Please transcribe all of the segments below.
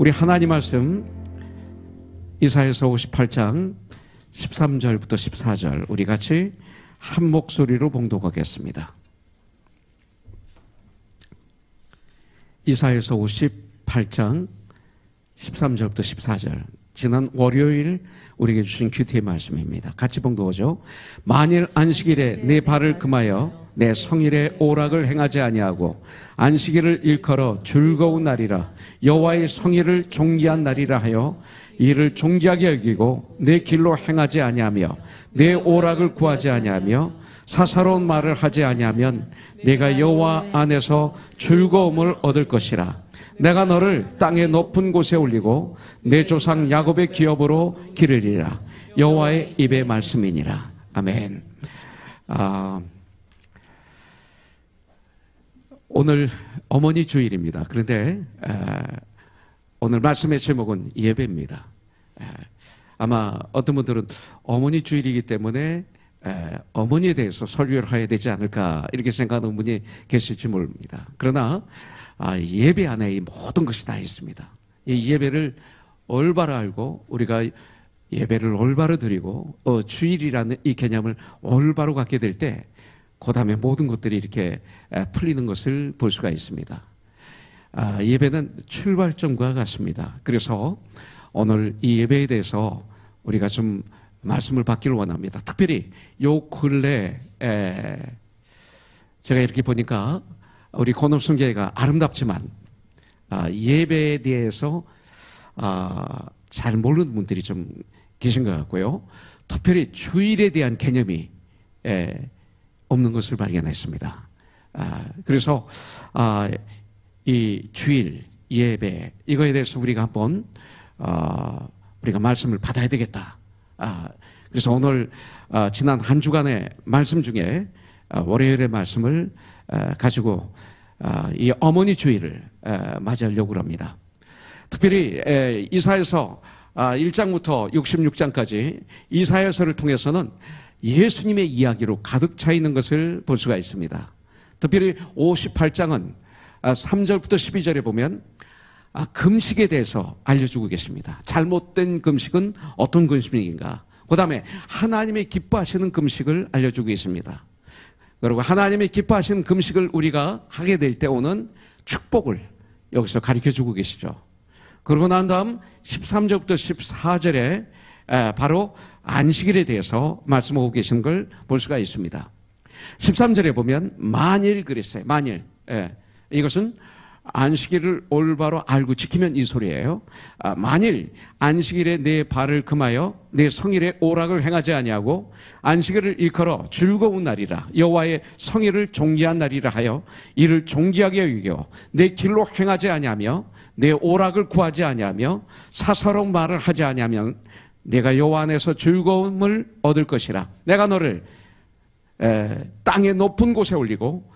우리 하나님 말씀 이사야서 58장 13절부터 14절 우리 같이 한 목소리로 봉독하겠습니다. 이사야서 58장 13절부터 14절, 지난 월요일 우리에게 주신 큐티의 말씀입니다. 같이 봉독하죠. 만일 안식일에 내 발을 금하여 내 성일의 오락을 행하지 아니하고 안식일을 일컬어 즐거운 날이라 여호와의 성일을 존귀한 날이라 하여 이를 존귀하게 여기고 내 길로 행하지 아니하며 내 오락을 구하지 아니하며 사사로운 말을 하지 아니하면 내가 여호와 안에서 즐거움을 얻을 것이라. 내가 너를 땅의 높은 곳에 올리고 내 조상 야곱의 기업으로 기르리라. 여호와의 입의 말씀이니라. 아멘. 오늘 어머니 주일입니다. 그런데 오늘 말씀의 제목은 예배입니다. 아마 어떤 분들은 어머니 주일이기 때문에 어머니에 대해서 설교를 해야 되지 않을까 이렇게 생각하는 분이 계실지 모릅니다. 그러나 예배 안에 이 모든 것이 다 있습니다. 이 예배를 올바로 알고 우리가 예배를 올바로 드리고 주일이라는 이 개념을 올바로 갖게 될 때 그 다음에 모든 것들이 이렇게 풀리는 것을 볼 수가 있습니다. 예배는 출발점과 같습니다. 그래서 오늘 이 예배에 대해서 우리가 좀 말씀을 받기를 원합니다. 특별히 요 근래 제가 이렇게 보니까 우리 건업순교회가 아름답지만 예배에 대해서 잘 모르는 분들이 좀 계신 것 같고요. 특별히 주일에 대한 개념이 없는 것을 발견했습니다. 그래서 이 주일 예배 이거에 대해서 우리가 한번 우리가 말씀을 받아야 되겠다. 그래서 오늘 지난 한 주간의 말씀 중에 월요일의 말씀을 가지고 이 어머니 주일을 맞이하려고 합니다. 특별히 이사야서 1장부터 66장까지 이사야서를 통해서는 예수님의 이야기로 가득 차 있는 것을 볼 수가 있습니다. 특별히 58장은 3절부터 12절에 보면 금식에 대해서 알려주고 계십니다. 잘못된 금식은 어떤 금식인가, 그 다음에 하나님의 기뻐하시는 금식을 알려주고 계십니다. 그리고 하나님의 기뻐하시는 금식을 우리가 하게 될 때 오는 축복을 여기서 가르쳐주고 계시죠. 그러고 난 다음 13절부터 14절에 바로 안식일에 대해서 말씀하고 계신 걸 볼 수가 있습니다. 13절에 보면 만일 그랬어요. 만일. 이것은 안식일을 올바로 알고 지키면 이 소리예요. 만일 안식일에 내 발을 금하여 내 성일의 오락을 행하지 아니하고 안식일을 일컬어 즐거운 날이라 여호와의 성일을 존귀한 날이라 하여 이를 존귀하게 여기고 내 길로 행하지 아니하며 내 오락을 구하지 아니하며 사사로운 말을 하지 아니하면 내가 여호와 안에서 즐거움을 얻을 것이라. 내가 너를 땅의 높은 곳에 올리고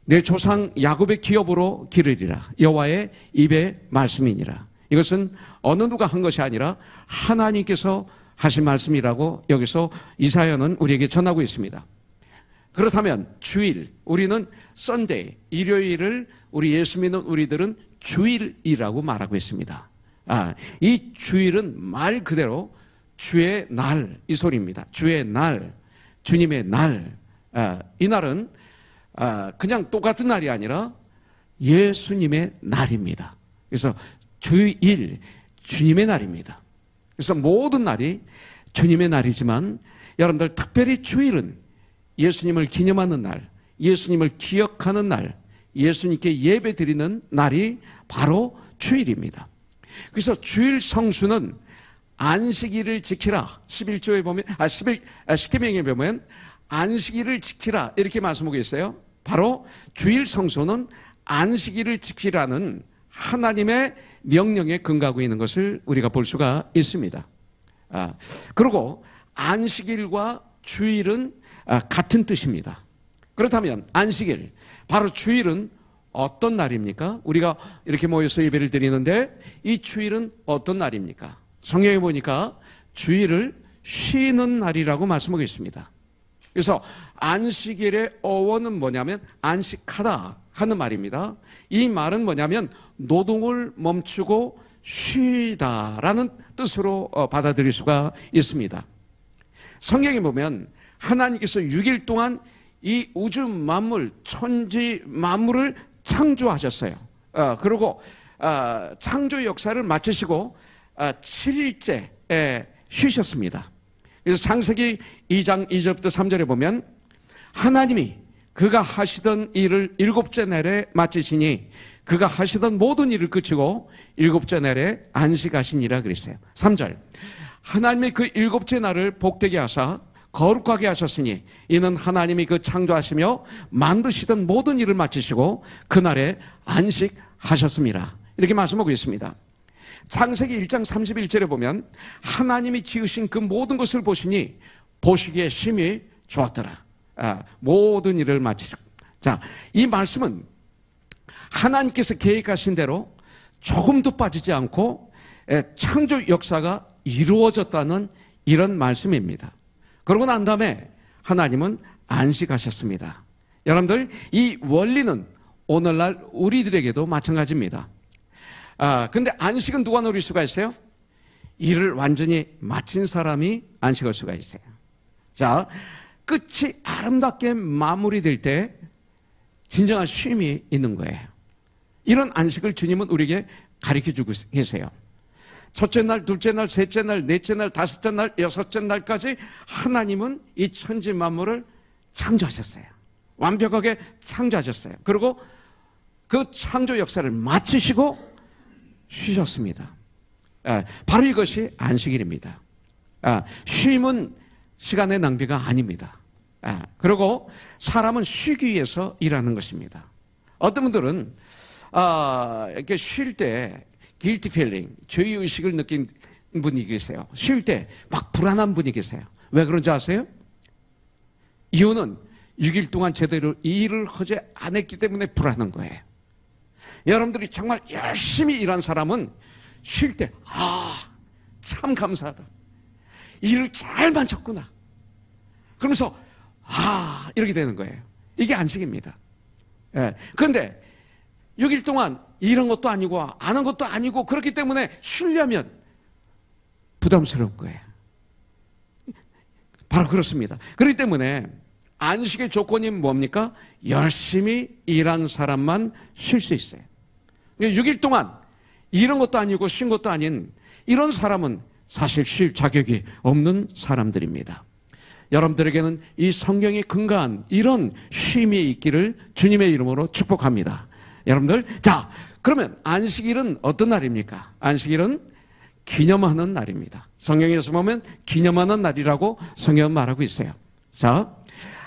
내 조상 야곱의 기업으로 기르리라. 여호와의 입의 말씀이니라. 이것은 어느 누가 한 것이 아니라 하나님께서 하신 말씀이라고 여기서 이사야는 우리에게 전하고 있습니다. 그렇다면 주일, 우리는 썬데이, 일요일을 우리 예수 믿는 우리들은 주일이라고 말하고 있습니다. 이 주일은 말 그대로 주의 날, 이 소리입니다. 주의 날, 주님의 날. 이 날은 그냥 똑같은 날이 아니라 예수님의 날입니다. 그래서 주일, 주님의 날입니다. 그래서 모든 날이 주님의 날이지만 여러분들 특별히 주일은 예수님을 기념하는 날, 예수님을 기억하는 날, 예수님께 예배 드리는 날이 바로 주일입니다. 그래서 주일 성수는 안식일을 지키라. 11조에 보면, 10계명에 보면 안식일을 지키라 이렇게 말씀하고 있어요. 바로 주일 성소는 안식일을 지키라는 하나님의 명령에 근거하고 있는 것을 우리가 볼 수가 있습니다. 그리고 안식일과 주일은 같은 뜻입니다. 그렇다면 안식일, 바로 주일은 어떤 날입니까? 우리가 이렇게 모여서 예배를 드리는데 이 주일은 어떤 날입니까? 성경에 보니까 주일을 쉬는 날이라고 말씀하고 있습니다. 그래서 안식일의 어원은 뭐냐면 안식하다 하는 말입니다. 이 말은 뭐냐면 노동을 멈추고 쉬다라는 뜻으로 받아들일 수가 있습니다. 성경에 보면 하나님께서 6일 동안 이 우주 만물, 천지 만물을 창조하셨어요. 그리고 창조 역사를 마치시고 7일째 쉬셨습니다. 그래서 창세기 2장 2절부터 3절에 보면 하나님이 그가 하시던 일을 7째 날에 마치시니 그가 하시던 모든 일을 그치고 7째 날에 안식하시니라 그랬어요. 3절 하나님이 그 7째 날을 복되게 하사 거룩하게 하셨으니 이는 하나님이 그 창조하시며 만드시던 모든 일을 마치시고 그날에 안식하셨습니다. 이렇게 말씀하고 있습니다. 창세기 1장 31절에 보면 하나님이 지으신 그 모든 것을 보시니 보시기에 심히 좋았더라. 모든 일을 마치시고. 자, 이 말씀은 하나님께서 계획하신 대로 조금도 빠지지 않고 창조 역사가 이루어졌다는 이런 말씀입니다. 그러고 난 다음에 하나님은 안식하셨습니다. 여러분들, 이 원리는 오늘날 우리들에게도 마찬가지입니다. 근데 안식은 누가 누릴 수가 있어요? 일을 완전히 마친 사람이 안식할 수가 있어요. 자, 끝이 아름답게 마무리될 때 진정한 쉼이 있는 거예요. 이런 안식을 주님은 우리에게 가르쳐주고 계세요. 첫째 날, 둘째 날, 셋째 날, 넷째 날, 다섯째 날, 여섯째 날까지 하나님은 이 천지 만물을 창조하셨어요. 완벽하게 창조하셨어요. 그리고 그 창조 역사를 마치시고 쉬셨습니다. 바로 이것이 안식일입니다. 쉼은 시간의 낭비가 아닙니다. 그리고 사람은 쉬기 위해서 일하는 것입니다. 어떤 분들은 이렇게 쉴 때 guilty feeling, 죄의식을 느낀 분이 계세요. 쉴 때 막 불안한 분이 계세요. 왜 그런지 아세요? 이유는 6일 동안 제대로 일을 하지 안 했기 때문에 불안한 거예요. 여러분들이 정말 열심히 일한 사람은 쉴 때 참 감사하다. 일을 잘 마쳤구나. 그러면서 이렇게 되는 거예요. 이게 안식입니다. 그런데 6일 동안 일한 것도 아니고 안 한 것도 아니고 그렇기 때문에 쉬려면 부담스러운 거예요. 바로 그렇습니다. 그렇기 때문에 안식의 조건이 뭡니까? 열심히 일한 사람만 쉴 수 있어요. 6일 동안 일한 것도 아니고 쉰 것도 아닌 이런 사람은 사실 쉴 자격이 없는 사람들입니다. 여러분들에게는 이 성경에 근거한 이런 쉼이 있기를 주님의 이름으로 축복합니다. 여러분들, 자, 그러면 안식일은 어떤 날입니까? 안식일은 기념하는 날입니다. 성경에서 보면 기념하는 날이라고 성경은 말하고 있어요. 자,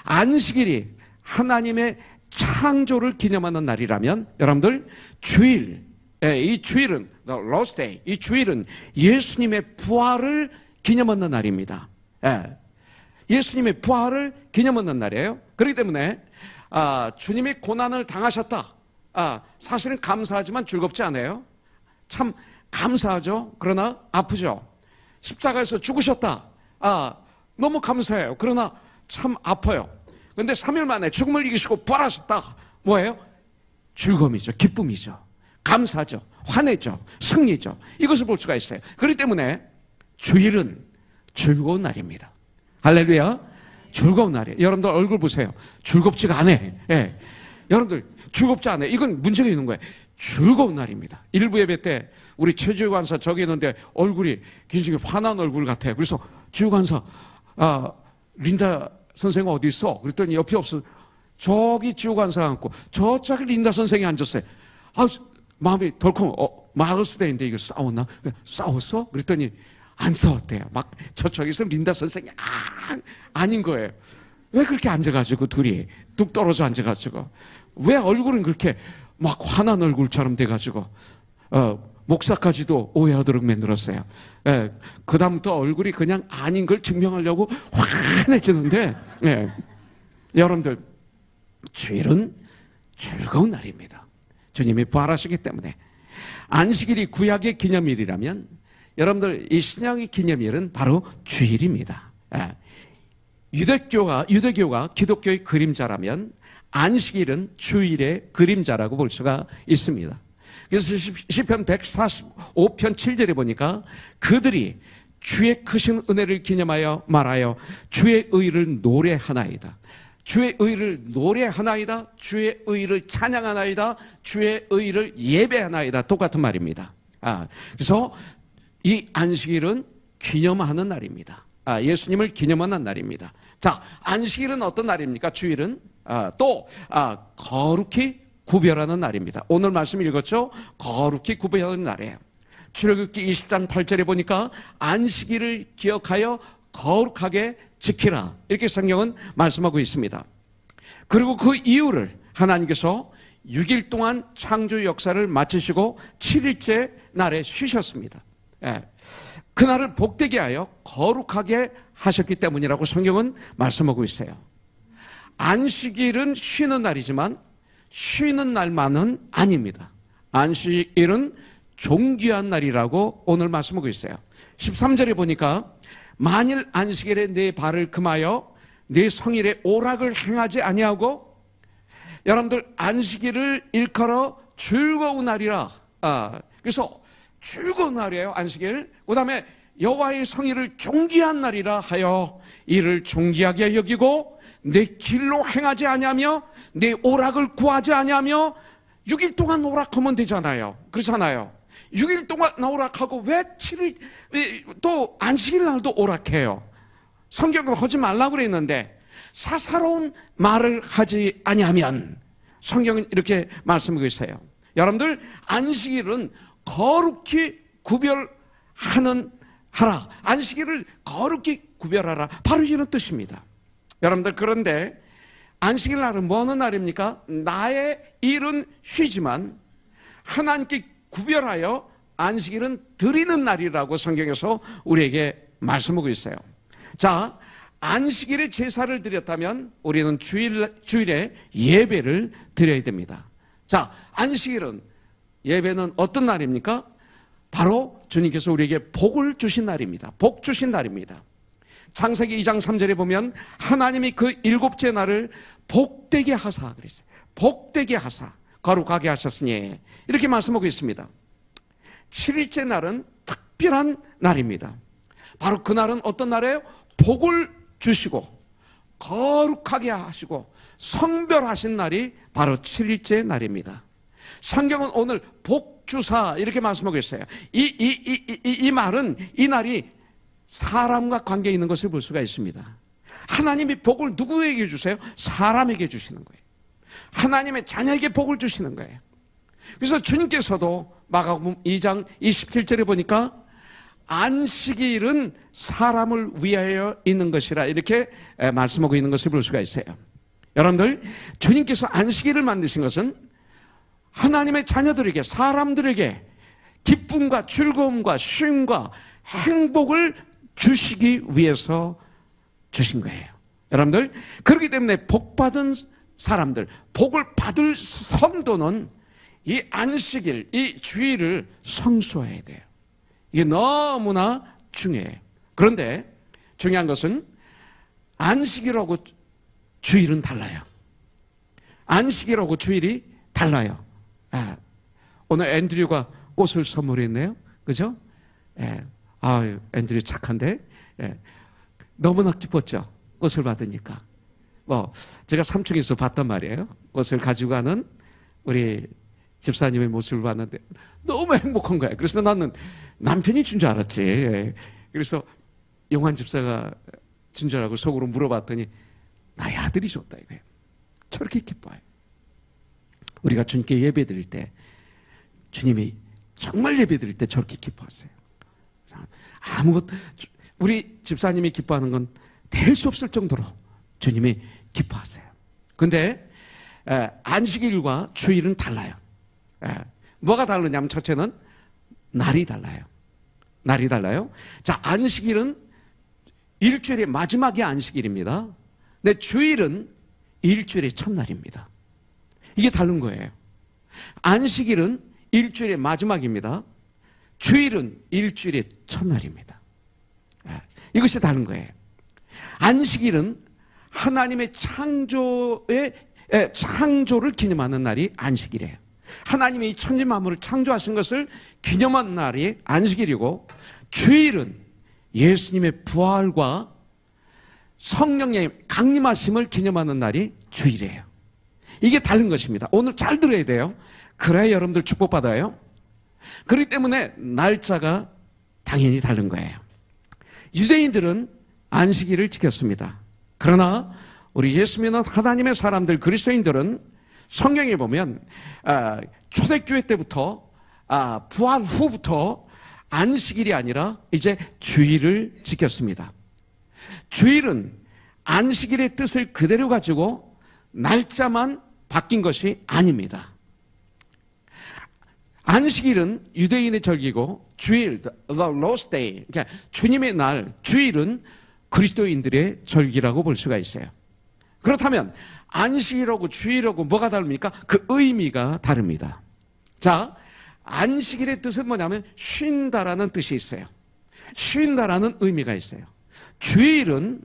안식일이 하나님의 창조를 기념하는 날이라면 여러분들 주일, 이 주일은 Lord's Day, 이 주일은 예수님의 부활을 기념하는 날입니다. 예수님의 부활을 기념하는 날이에요. 그렇기 때문에 주님이 고난을 당하셨다. 사실은 감사하지만 즐겁지 않아요. 참 감사하죠. 그러나 아프죠. 십자가에서 죽으셨다. 너무 감사해요. 그러나 참 아파요. 그런데 3일 만에 죽음을 이기시고 부활하셨다. 뭐예요? 즐거움이죠. 기쁨이죠. 감사죠. 환혜죠. 승리죠. 이것을 볼 수가 있어요. 그렇기 때문에 주일은 즐거운 날입니다. 할렐루야. 즐거운 날이에요. 여러분들 얼굴 보세요. 즐겁지가 않아. 여러분들 즐겁지 않아요. 이건 문제가 있는 거예요. 즐거운 날입니다. 일부 예배 때 우리 최주희 관사 저기 있는데 얼굴이 굉장히 화난 얼굴 같아요. 그래서 주희 관사 린다 선생 어디 있어? 그랬더니 옆에 없어. 저기 주희 관사가 앉고 저쪽에 린다 선생이 앉았어요. 마음이 덜컹 마우스데이인데 이거 싸웠나? 싸웠어? 그랬더니 안 싸웠대요. 막 저쪽에서 린다 선생이 아닌 거예요. 왜 그렇게 앉아가지고 둘이 뚝 떨어져 앉아가지고 왜 얼굴은 그렇게 막 화난 얼굴처럼 돼가지고 목사까지도 오해하도록 만들었어요. 그 다음부터 얼굴이 그냥 아닌 걸 증명하려고 환해지는데 여러분들 주일은 즐거운 날입니다. 주님이 부활하시기 때문에 안식일이 구약의 기념일이라면 여러분들 이 신약의 기념일은 바로 주일입니다. 유대교가 기독교의 그림자라면 안식일은 주일의 그림자라고 볼 수가 있습니다. 그래서 시편 145편 7절에 보니까 그들이 주의 크신 은혜를 기념하여 말하여 주의 의를 노래하나이다. 주의 의를 노래하나이다. 주의 의를 찬양하나이다. 주의 의를 예배하나이다. 똑같은 말입니다. 그래서 이 안식일은 기념하는 날입니다. 예수님을 기념하는 날입니다. 자, 안식일은 어떤 날입니까? 주일은 또 거룩히 구별하는 날입니다. 오늘 말씀 읽었죠? 거룩히 구별하는 날이에요. 출애굽기 20장 8절에 보니까 안식일을 기억하여 거룩하게 지키라, 이렇게 성경은 말씀하고 있습니다. 그리고 그 이유를 하나님께서 6일 동안 창조 역사를 마치시고 7일째 날에 쉬셨습니다. 그날을 복되게 하여 거룩하게 하셨기 때문이라고 성경은 말씀하고 있어요. 안식일은 쉬는 날이지만 쉬는 날만은 아닙니다. 안식일은 존귀한 날이라고 오늘 말씀하고 있어요. 13절에 보니까 만일 안식일에 내 발을 금하여 내 성일에 오락을 행하지 아니하고, 여러분들 안식일을 일컬어 즐거운 날이라, 그래서 즐거운 날이에요, 안식일. 그 다음에 여호와의 성일을 존귀한 날이라 하여 이를 존귀하게 여기고 내 길로 행하지 아니하며 내 오락을 구하지 아니하며. 6일 동안 오락하면 되잖아요. 그렇잖아요. 6일 동안 오락하고 왜 7일 또 안식일 날도 오락해요? 성경은 하지 말라고 그랬는데 사사로운 말을 하지 아니하면, 성경은 이렇게 말씀하고 있어요. 여러분들 안식일은 거룩히 구별하는 하라, 안식일을 거룩히 구별하라, 바로 이런 뜻입니다. 여러분들, 그런데 안식일 날은 뭐 하는 날입니까? 나의 일은 쉬지만 하나님께 구별하여 안식일은 드리는 날이라고 성경에서 우리에게 말씀하고 있어요. 자, 안식일에 제사를 드렸다면 우리는 주일에 예배를 드려야 됩니다. 자, 안식일은, 예배는 어떤 날입니까? 바로 주님께서 우리에게 복을 주신 날입니다. 복 주신 날입니다. 창세기 2장 3절에 보면 하나님이 그 일곱째 날을 복되게 하사 그랬어요. 복되게 하사 거룩하게 하셨으니, 이렇게 말씀하고 있습니다. 7일째 날은 특별한 날입니다. 바로 그날은 어떤 날이에요? 복을 주시고 거룩하게 하시고 성별하신 날이 바로 7일째 날입니다. 성경은 오늘 복주사 이렇게 말씀하고 있어요. 이 말은, 이 날이 사람과 관계 있는 것을 볼 수가 있습니다. 하나님이 복을 누구에게 주세요? 사람에게 주시는 거예요. 하나님의 자녀에게 복을 주시는 거예요. 그래서 주님께서도 마가복음 2장 27절에 보니까 안식일은 사람을 위하여 있는 것이라, 이렇게 말씀하고 있는 것을 볼 수가 있어요. 여러분들, 주님께서 안식일을 만드신 것은 하나님의 자녀들에게, 사람들에게 기쁨과 즐거움과 쉼과 행복을 주시기 위해서 주신 거예요. 여러분들, 그렇기 때문에 복받은 사람들, 복을 받을 성도는 이 안식일, 이 주일을 성수해야 돼요. 이게 너무나 중요해요. 그런데 중요한 것은 안식일하고 주일은 달라요. 안식일하고 주일이 달라요. 오늘 앤드류가 꽃을 선물했네요. 그죠? 앤드류 착한데. 너무나 기뻤죠. 꽃을 받으니까. 제가 3층에서 봤단 말이에요. 꽃을 가지고 가는 우리 집사님의 모습을 봤는데 너무 행복한 거예요. 그래서 나는 남편이 준 줄 알았지. 그래서 용환 집사가 준 줄 알고 속으로 물어봤더니 나의 아들이 줬다 이거예요. 저렇게 기뻐요. 우리가 주님께 예배 드릴 때, 주님이 정말 예배 드릴 때 저렇게 기뻐하세요. 우리 집사님이 기뻐하는 건 될 수 없을 정도로 주님이 기뻐하세요. 근데 안식일과 주일은 달라요. 뭐가 다르냐면, 첫째는 날이 달라요. 날이 달라요. 자, 안식일은 일주일의 마지막이 안식일입니다. 근데 주일은 일주일의 첫날입니다. 이게 다른 거예요. 안식일은 일주일의 마지막입니다. 주일은 일주일의 첫날입니다. 이것이 다른 거예요. 안식일은 하나님의 창조를 기념하는 날이 안식일이에요. 하나님이 이 천지 만물을 창조하신 것을 기념한 날이 안식일이고, 주일은 예수님의 부활과 성령의 강림하심을 기념하는 날이 주일이에요. 이게 다른 것입니다. 오늘 잘 들어야 돼요. 그래야 여러분들 축복받아요. 그렇기 때문에 날짜가 당연히 다른 거예요. 유대인들은 안식일을 지켰습니다. 그러나 우리 예수 믿는 하나님의 사람들, 그리스도인들은 성경에 보면 초대교회 때부터 부활 후부터 안식일이 아니라 이제 주일을 지켰습니다. 주일은 안식일의 뜻을 그대로 가지고 날짜만 바뀐 것이 아닙니다. 안식일은 유대인의 절기고, 주일, the Lord's Day, 그러니까 주님의 날, 주일은 그리스도인들의 절기라고 볼 수가 있어요. 그렇다면 안식일하고 주일하고 뭐가 다릅니까? 그 의미가 다릅니다. 자, 안식일의 뜻은 뭐냐면 쉰다라는 뜻이 있어요. 쉰다라는 의미가 있어요. 주일은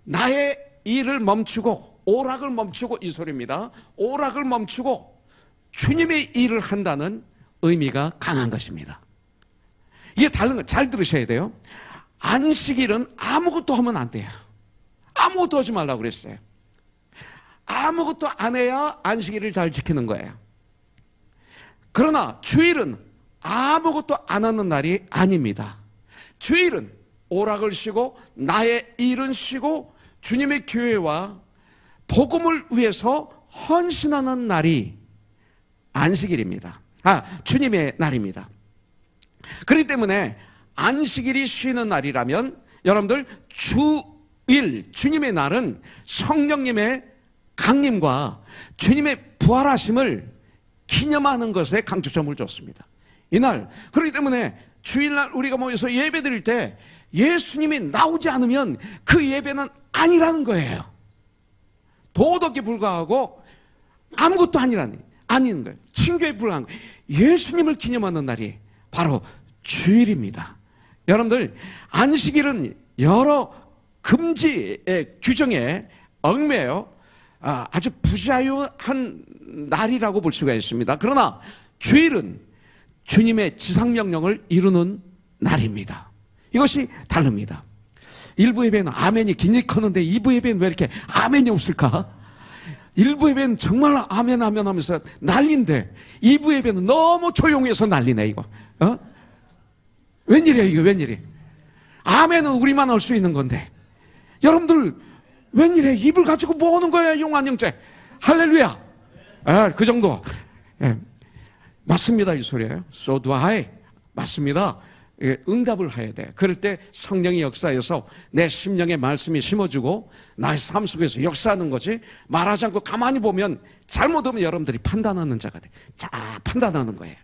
나의 일을 멈추고, 오락을 멈추고, 이 소리입니다. 오락을 멈추고 주님의 일을 한다는 의미가 강한 것입니다. 이게 다른 거 잘 들으셔야 돼요. 안식일은 아무것도 하면 안 돼요. 아무것도 하지 말라고 그랬어요. 아무것도 안 해야 안식일을 잘 지키는 거예요. 그러나 주일은 아무것도 안 하는 날이 아닙니다. 주일은 오락을 쉬고 나의 일은 쉬고 주님의 교회와 복음을 위해서 헌신하는 날이 안식일입니다. 주님의 날입니다. 그렇기 때문에 안식일이 쉬는 날이라면 여러분들 주일, 주님의 날은 성령님의 강림과 주님의 부활하심을 기념하는 것에 강조점을 줬습니다. 이날, 그렇기 때문에 주일날 우리가 모여서 예배 드릴 때 예수님이 나오지 않으면 그 예배는 아니라는 거예요. 도덕에 불과하고 아무것도 아닌 거예요. 친교에 불과한 거예요. 예수님을 기념하는 날이 바로 주일입니다. 여러분들, 안식일은 여러 금지의 규정에 얽매여 아주 부자유한 날이라고 볼 수가 있습니다. 그러나 주일은 주님의 지상명령을 이루는 날입니다. 이것이 다릅니다. 일부 예배는 아멘이 굉장히 컸는데 2부 예배는 왜 이렇게 아멘이 없을까? 1부 예배는 정말 아멘 아멘 하면서 난리인데 2부 예배는 너무 조용해서 난리네 이거. 웬일이야 이거, 웬일이? 아멘은 우리만 할 수 있는 건데 여러분들 웬일이야? 입을 가지고 뭐 하는 거야? 용한 형제 할렐루야. 그 정도. 맞습니다 이 소리예요. So do I. 맞습니다. 응답을 해야 돼. 그럴 때 성령이 역사해서 내 심령에 말씀이 심어주고 나의 삶 속에서 역사하는 거지. 말하지 않고 가만히 보면 잘못하면 여러분들이 판단하는 자가 돼. 자, 판단하는 거예요.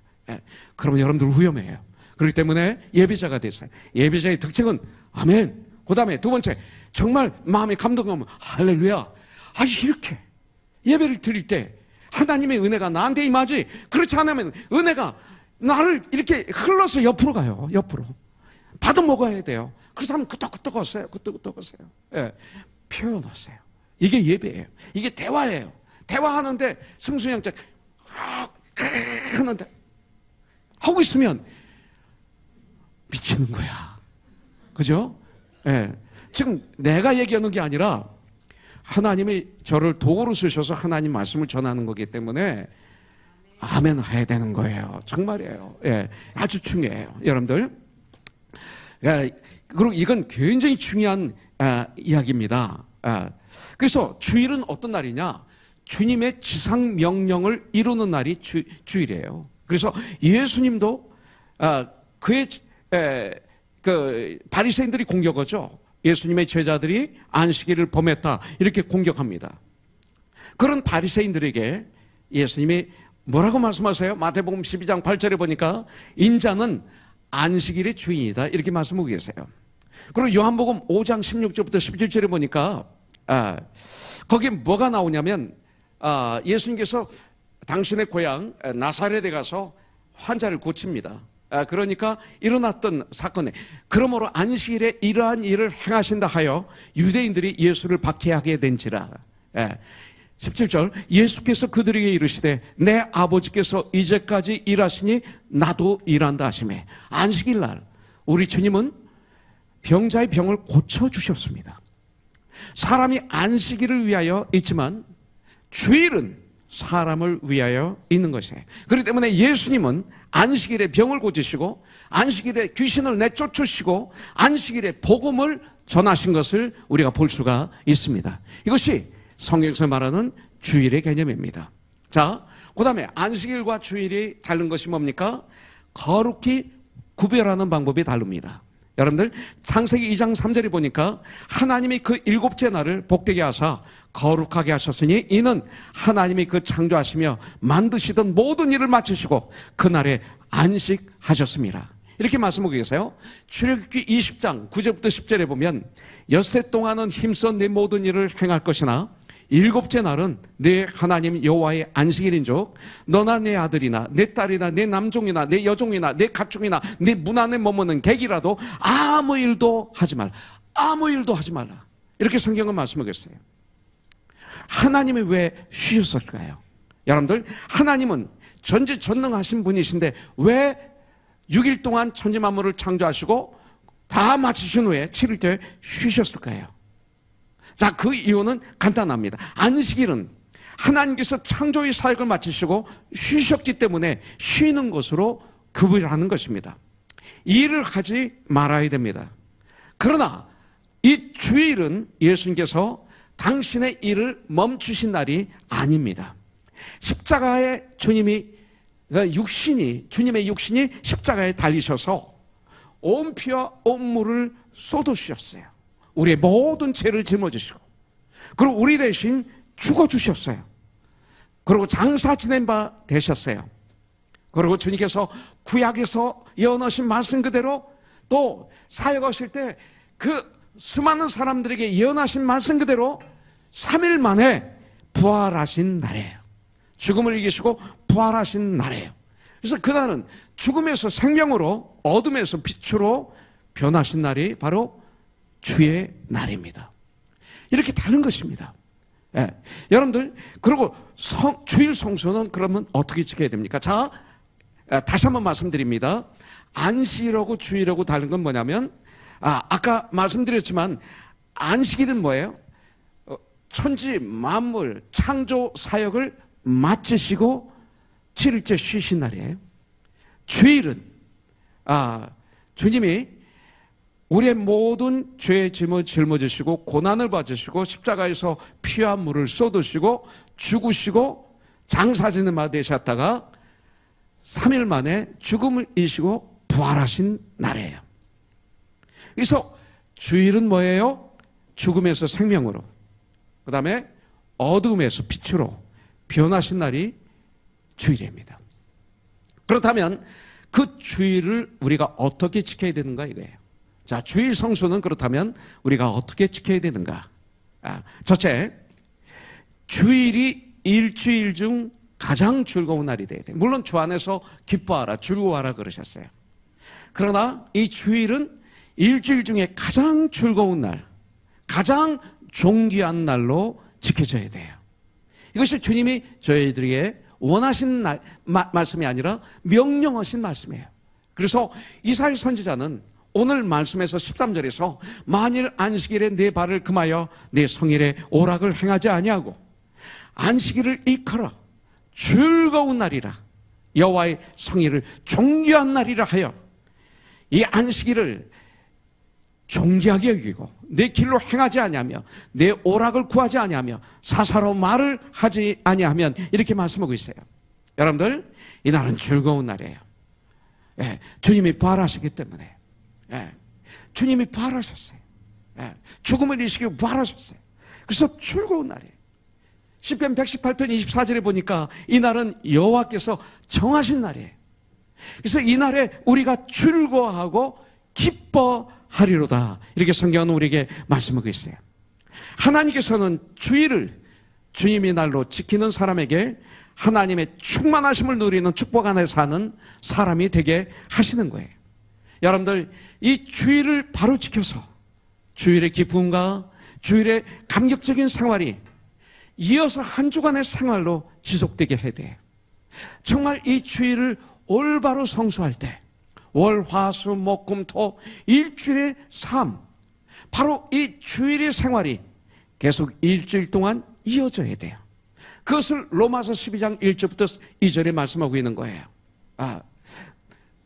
그러면 여러분들 위험해요. 그렇기 때문에 예배자가 됐어요. 예배자의 특징은 아멘. 그 다음에 두 번째, 정말 마음에 감동하면 할렐루야. 이렇게 예배를 드릴 때 하나님의 은혜가 나한테 임하지. 그렇지 않으면 은혜가 나를 이렇게 흘러서 옆으로 가요. 옆으로. 받아 먹어야 돼요. 그 사람 끄떡끄떡 하세요. 끄떡끄떡 하세요. 표현하세요. 이게 예배예요. 이게 대화예요. 대화하는데 승수양짝 하는데 하고 있으면 미치는 거야. 그죠? 지금 내가 얘기하는 게 아니라 하나님이 저를 도구로 쓰셔서 하나님 말씀을 전하는 거기 때문에 아멘 해야 되는 거예요. 정말이에요. 아주 중요해요. 여러분들. 그리고 이건 굉장히 중요한 이야기입니다. 그래서 주일은 어떤 날이냐? 주님의 지상 명령을 이루는 날이 주일이에요. 그래서 예수님도 그의 그 바리새인들이 공격하죠. 예수님의 제자들이 안식일을 범했다 이렇게 공격합니다. 그런 바리새인들에게 예수님이 뭐라고 말씀하세요? 마태복음 12장 8절에 보니까 인자는 안식일의 주인이다 이렇게 말씀하고 계세요. 그리고 요한복음 5장 16절부터 17절에 보니까 거기에 뭐가 나오냐면 예수님께서 당신의 고향 나사렛에 가서 환자를 고칩니다. 그러니까 일어났던 사건에 그러므로 안식일에 이러한 일을 행하신다 하여 유대인들이 예수를 박해하게 된지라. 17절, 예수께서 그들에게 이르시되 내 아버지께서 이제까지 일하시니 나도 일한다 하시매. 안식일 날 우리 주님은 병자의 병을 고쳐주셨습니다. 사람이 안식일을 위하여 있지만 주일은 사람을 위하여 있는 것이에요. 그렇기 때문에 예수님은 안식일에 병을 고치시고 안식일에 귀신을 내쫓으시고 안식일에 복음을 전하신 것을 우리가 볼 수가 있습니다. 이것이 성경에서 말하는 주일의 개념입니다. 자, 그 다음에 안식일과 주일이 다른 것이 뭡니까? 거룩히 구별하는 방법이 다릅니다. 여러분들 창세기 2장 3절에 보니까 하나님이 그 일곱째 날을 복되게 하사 거룩하게 하셨으니 이는 하나님이 그 창조하시며 만드시던 모든 일을 마치시고 그날에 안식하셨습니다. 이렇게 말씀하고 계세요. 출애굽기 20장 9절부터 10절에 보면 엿새 동안은 힘써 내 모든 일을 행할 것이나 일곱째 날은 내 하나님 여호와의 안식일인즉 너나 내 아들이나 내 딸이나 내 남종이나 내 여종이나 내 가축이나 내 문 안에 머무는 객이라도 아무 일도 하지 말라. 아무 일도 하지 말라. 이렇게 성경은 말씀하겠어요. 하나님이 왜 쉬셨을까요? 여러분들, 하나님은 전지전능하신 분이신데 왜 6일 동안 천지 만물을 창조하시고 다 마치신 후에 7일째 쉬셨을까요? 자, 그 이유는 간단합니다. 안식일은 하나님께서 창조의 사역을 마치시고 쉬셨기 때문에 쉬는 것으로 구분하는 것입니다. 일을 하지 말아야 됩니다. 그러나 이 주일은 예수님께서 당신의 일을 멈추신 날이 아닙니다. 십자가에 주님의 육신이 십자가에 달리셔서 온 피와 온 물을 쏟아주셨어요. 우리의 모든 죄를 짊어지시고 그리고 우리 대신 죽어주셨어요. 그리고 장사 지낸 바 되셨어요. 그리고 주님께서 구약에서 예언하신 말씀 그대로 또 사역하실 때 그 수많은 사람들에게 예언하신 말씀 그대로 3일 만에 부활하신 날이에요. 죽음을 이기시고 부활하신 날이에요. 그래서 그날은 죽음에서 생명으로 어둠에서 빛으로 변하신 날이 바로 주의 날입니다. 이렇게 다른 것입니다. 예. 여러분들, 그리고 주일 성수는 그러면 어떻게 지켜야 됩니까? 자, 다시 한번 말씀드립니다. 안식일하고 주일하고 다른 건 뭐냐면, 아까 말씀드렸지만 안식일은 뭐예요? 천지 만물 창조 사역을 마치시고 7일째 쉬신 날이에요. 주일은 주님이 우리의 모든 죄의 짐을 짊어지시고 고난을 받으시고 십자가에서 피와 물을 쏟으시고 죽으시고 장사지는 바 되셨다가 3일 만에 죽음을 이기시고 부활하신 날이에요. 그래서 주일은 뭐예요? 죽음에서 생명으로, 그 다음에 어둠에서 빛으로 변하신 날이 주일입니다. 그렇다면 그 주일을 우리가 어떻게 지켜야 되는가 이거예요. 자, 주일 성수는 그렇다면 우리가 어떻게 지켜야 되는가? 첫째, 주일이 일주일 중 가장 즐거운 날이 돼야 돼요. 물론 주 안에서 기뻐하라, 즐거워하라 그러셨어요. 그러나 이 주일은 일주일 중에 가장 즐거운 날, 가장 존귀한 날로 지켜져야 돼요. 이것이 주님이 저희들에게 원하신 말씀이 아니라 명령하신 말씀이에요. 그래서 이사야 선지자는 오늘 말씀에서 13절에서 만일 안식일에 내 발을 금하여 내 성일에 오락을 행하지 아니하고 안식일을 일컬어 즐거운 날이라 여호와의 성일을 존귀한 날이라 하여 이 안식일을 존귀하게 여기고 내 길로 행하지 아니하며 내 오락을 구하지 아니하며 사사로운 말을 하지 아니하면 이렇게 말씀하고 있어요. 여러분들, 이 날은 즐거운 날이에요. 예, 주님이 부활하시기 때문에. 예, 주님이 부활하셨어요. 예, 죽음을 이기시고 부활하셨어요. 그래서 즐거운 날이에요. 시편 118편 24절에 보니까 이 날은 여호와께서 정하신 날이에요. 그래서 이 날에 우리가 즐거워하고 기뻐하리로다, 이렇게 성경은 우리에게 말씀하고 있어요. 하나님께서는 주일을 주님의 날로 지키는 사람에게 하나님의 충만하심을 누리는 축복 안에 사는 사람이 되게 하시는 거예요. 여러분들, 이 주일을 바로 지켜서 주일의 기쁨과 주일의 감격적인 생활이 이어서 한 주간의 생활로 지속되게 해야 돼요. 정말 이 주일을 올바로 성수할 때 월, 화, 수, 목, 금, 토 일주일의 삶, 바로 이 주일의 생활이 계속 일주일 동안 이어져야 돼요. 그것을 로마서 12장 1절부터 2절에 말씀하고 있는 거예요.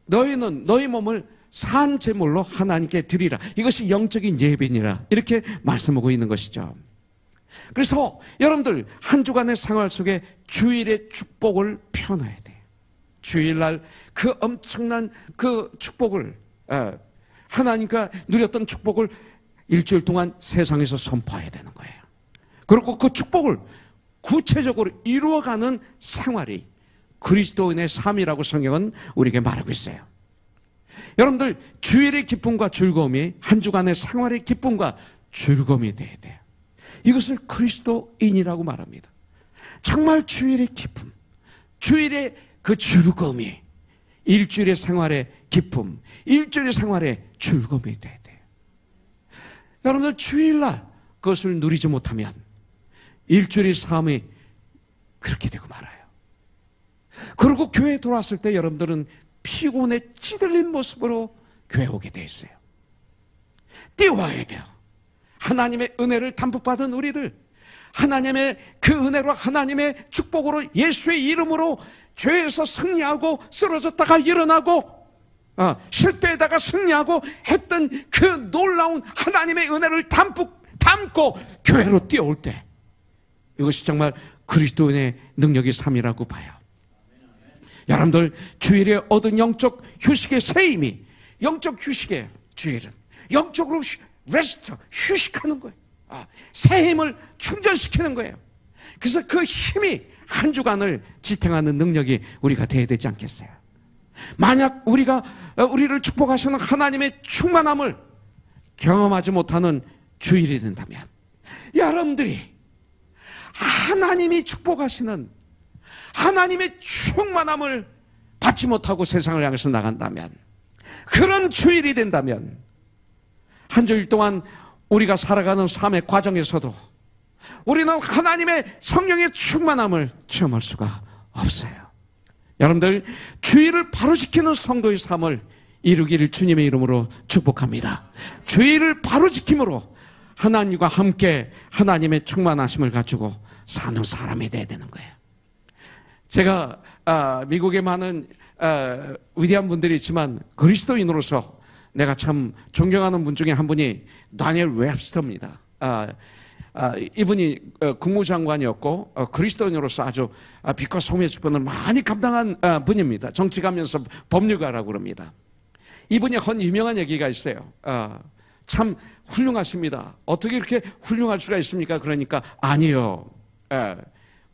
너희는 너희 몸을 산 제물로 하나님께 드리라. 이것이 영적인 예배니라. 이렇게 말씀하고 있는 것이죠. 그래서 여러분들 한 주간의 생활 속에 주일의 축복을 표현해야 돼요. 주일날 그 엄청난 그 축복을, 하나님과 누렸던 축복을 일주일 동안 세상에서 선포해야 되는 거예요. 그리고 그 축복을 구체적으로 이루어가는 생활이 그리스도인의 삶이라고 성경은 우리에게 말하고 있어요. 여러분들 주일의 기쁨과 즐거움이 한 주간의 생활의 기쁨과 즐거움이 돼야 돼요. 이것을 그리스도인이라고 말합니다. 정말 주일의 기쁨, 주일의 그 즐거움이 일주일의 생활의 기쁨, 일주일의 생활의 즐거움이 돼야 돼요. 여러분들 주일날 그것을 누리지 못하면 일주일의 삶이 그렇게 되고 말아요. 그리고 교회에 돌아왔을 때 여러분들은 피곤에 찌들린 모습으로 교회에 오게 돼 있어요. 뛰어와야 돼요. 하나님의 은혜를 담보받은 우리들, 하나님의 그 은혜로, 하나님의 축복으로, 예수의 이름으로 죄에서 승리하고 쓰러졌다가 일어나고 실패에다가 승리하고 했던 그 놀라운 하나님의 은혜를 담고 교회로 뛰어올 때 이것이 정말 그리스도인의 능력의 삶이라고 봐요. 여러분들 주일에 얻은 영적 휴식의 새 힘이, 영적 휴식의 주일은 영적으로 레스트, 휴식하는 거예요. 새 힘을 충전시키는 거예요. 그래서 그 힘이 한 주간을 지탱하는 능력이 우리가 되어야 되지 않겠어요? 만약 우리를 축복하시는 하나님의 충만함을 경험하지 못하는 주일이 된다면, 여러분들이 하나님이 축복하시는 하나님의 충만함을 받지 못하고 세상을 향해서 나간다면, 그런 주일이 된다면 한 주일 동안 우리가 살아가는 삶의 과정에서도 우리는 하나님의 성령의 충만함을 체험할 수가 없어요. 여러분들 주일을 바로 지키는 성도의 삶을 이루기를 주님의 이름으로 축복합니다. 주일을 바로 지킴으로 하나님과 함께 하나님의 충만하심을 가지고 사는 사람이 돼야 되는 거예요. 제가 미국에 많은 위대한 분들이 있지만 그리스도인으로서 내가 참 존경하는 분 중에 한 분이 다니엘 웹스터입니다. 이분이 국무장관이었고 그리스도인으로서 아주 빛과 소금의 직분을 많이 감당한 분입니다. 정치가면서 법률가라고 그럽니다. 이분이 한 유명한 얘기가 있어요. 참 훌륭하십니다. 어떻게 이렇게 훌륭할 수가 있습니까? 그러니까 아니요,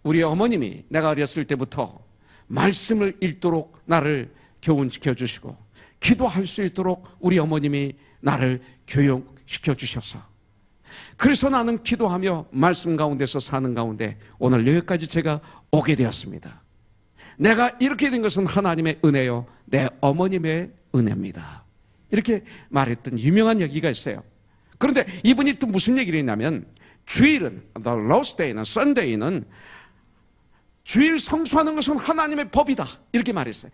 우리 어머님이 내가 어렸을 때부터 말씀을 읽도록 나를 교훈시켜 주시고 기도할 수 있도록 우리 어머님이 나를 교육시켜 주셔서, 그래서 나는 기도하며 말씀 가운데서 사는 가운데 오늘 여기까지 제가 오게 되었습니다. 내가 이렇게 된 것은 하나님의 은혜요, 내 어머님의 은혜입니다. 이렇게 말했던 유명한 얘기가 있어요. 그런데 이분이 또 무슨 얘기를 했냐면, 주일은, the Lord's Day는, Sunday는 주일 성수하는 것은 하나님의 법이다, 이렇게 말했어요.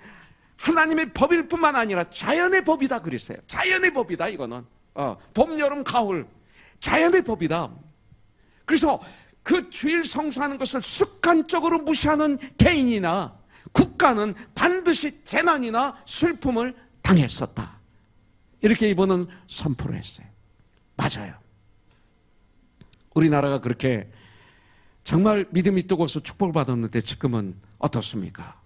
하나님의 법일 뿐만 아니라 자연의 법이다 그랬어요. 자연의 법이다, 이거는. 봄, 여름, 가을 자연의 법이다. 그래서 그 주일 성수하는 것을 습관적으로 무시하는 개인이나 국가는 반드시 재난이나 슬픔을 당했었다, 이렇게 이분은 선포를 했어요. 맞아요. 우리나라가 그렇게 정말 믿음이 뜨거워서 축복을 받았는데 지금은 어떻습니까?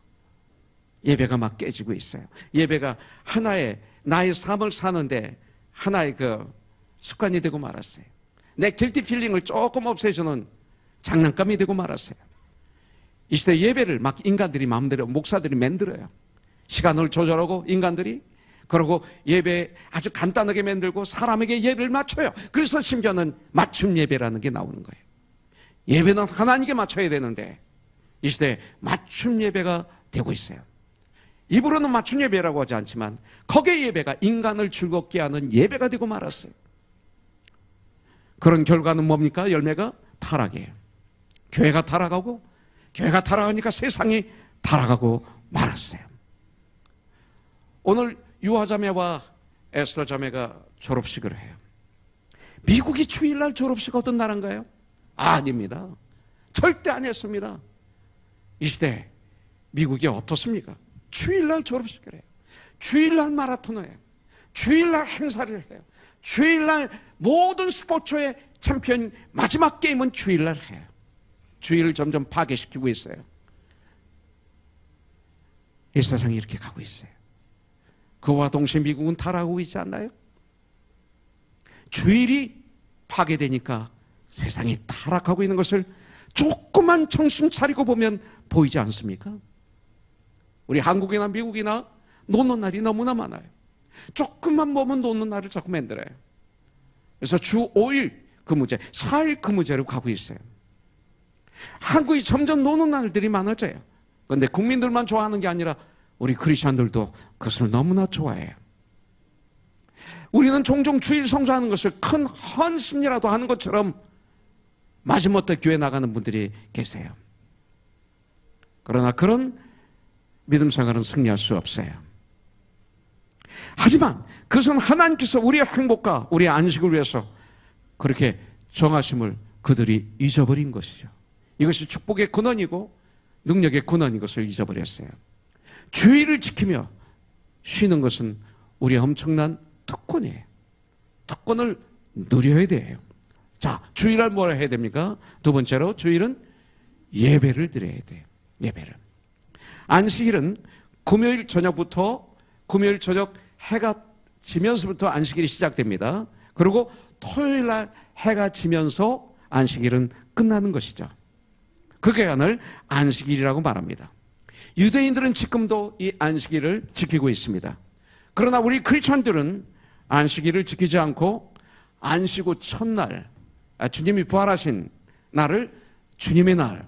예배가 막 깨지고 있어요. 예배가 하나의 나의 삶을 사는데 하나의 그 습관이 되고 말았어요. 내 길티 필링을 조금 없애주는 장난감이 되고 말았어요. 이 시대 예배를 막 인간들이 마음대로, 목사들이 만들어요. 시간을 조절하고 인간들이, 그리고 예배 아주 간단하게 만들고 사람에게 예배를 맞춰요. 그래서 심지어는 맞춤 예배라는 게 나오는 거예요. 예배는 하나님께 맞춰야 되는데 이 시대에 맞춤 예배가 되고 있어요. 입으로는 맞춤 예배라고 하지 않지만 거기에 예배가 인간을 즐겁게 하는 예배가 되고 말았어요. 그런 결과는 뭡니까? 열매가 타락이에요. 교회가 타락하고, 교회가 타락하니까 세상이 타락하고 말았어요. 오늘 유아자매와 에스더 자매가 졸업식을 해요. 미국이 주일날 졸업식 어떤 나라인가요? 아닙니다. 절대 안 했습니다. 이 시대 미국이 어떻습니까? 주일날 졸업식을 해요. 주일날 마라톤을 해요. 주일날 행사를 해요. 주일날 모든 스포츠의 챔피언 마지막 게임은 주일날 해요. 주일을 점점 파괴시키고 있어요. 이 세상이 이렇게 가고 있어요. 그와 동시에 미국은 타락하고 있지 않나요? 주일이 파괴되니까 세상이 타락하고 있는 것을 조금만 정신 차리고 보면 보이지 않습니까? 우리 한국이나 미국이나 노는 날이 너무나 많아요. 조금만 보면 노는 날을 자꾸 만들어요. 그래서 주 5일 근무제, 4일 근무제로 가고 있어요. 한국이 점점 노는 날들이 많아져요. 그런데 국민들만 좋아하는 게 아니라 우리 크리스천들도 그것을 너무나 좋아해요. 우리는 종종 주일 성수하는 것을 큰 헌신이라도 하는 것처럼 마지못해 교회 나가는 분들이 계세요. 그러나 그런 믿음 생활은 승리할 수 없어요. 하지만 그것은 하나님께서 우리의 행복과 우리의 안식을 위해서 그렇게 정하심을 그들이 잊어버린 것이죠. 이것이 축복의 근원이고 능력의 근원인 것을 잊어버렸어요. 주의를 지키며 쉬는 것은 우리의 엄청난 특권이에요. 특권을 누려야 돼요. 자, 주일날 뭐라 해야 됩니까? 두 번째로 주일은 예배를 드려야 돼요. 예배를. 안식일은 금요일 저녁부터, 금요일 저녁 해가 지면서부터 안식일이 시작됩니다. 그리고 토요일날 해가 지면서 안식일은 끝나는 것이죠. 그 기간을 안식일이라고 말합니다. 유대인들은 지금도 이 안식일을 지키고 있습니다. 그러나 우리 크리스천들은 안식일을 지키지 않고 안식 후 첫날, 주님이 부활하신 날을 주님의 날,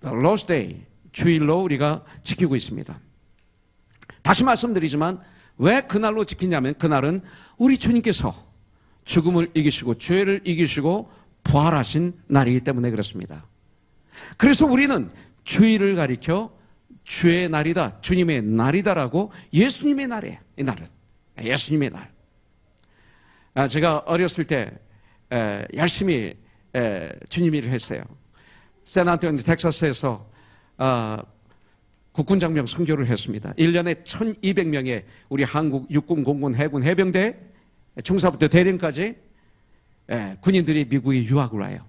Lord's Day, 주일로 우리가 지키고 있습니다. 다시 말씀드리지만 왜 그날로 지키냐면 그날은 우리 주님께서 죽음을 이기시고 죄를 이기시고 부활하신 날이기 때문에 그렇습니다. 그래서 우리는 주일을 가리켜 주의 날이다, 주님의 날이다라고 예수님의 날이에요. 이 날은 예수님의 날. 제가 어렸을 때 열심히 주님 일을 했어요. 샌안토니오 텍사스에서 국군장병 선교를 했습니다. 1년에 1200명의 우리 한국 육군, 공군, 해군, 해병대 중사부터 대령까지 군인들이 미국에 유학을 와요.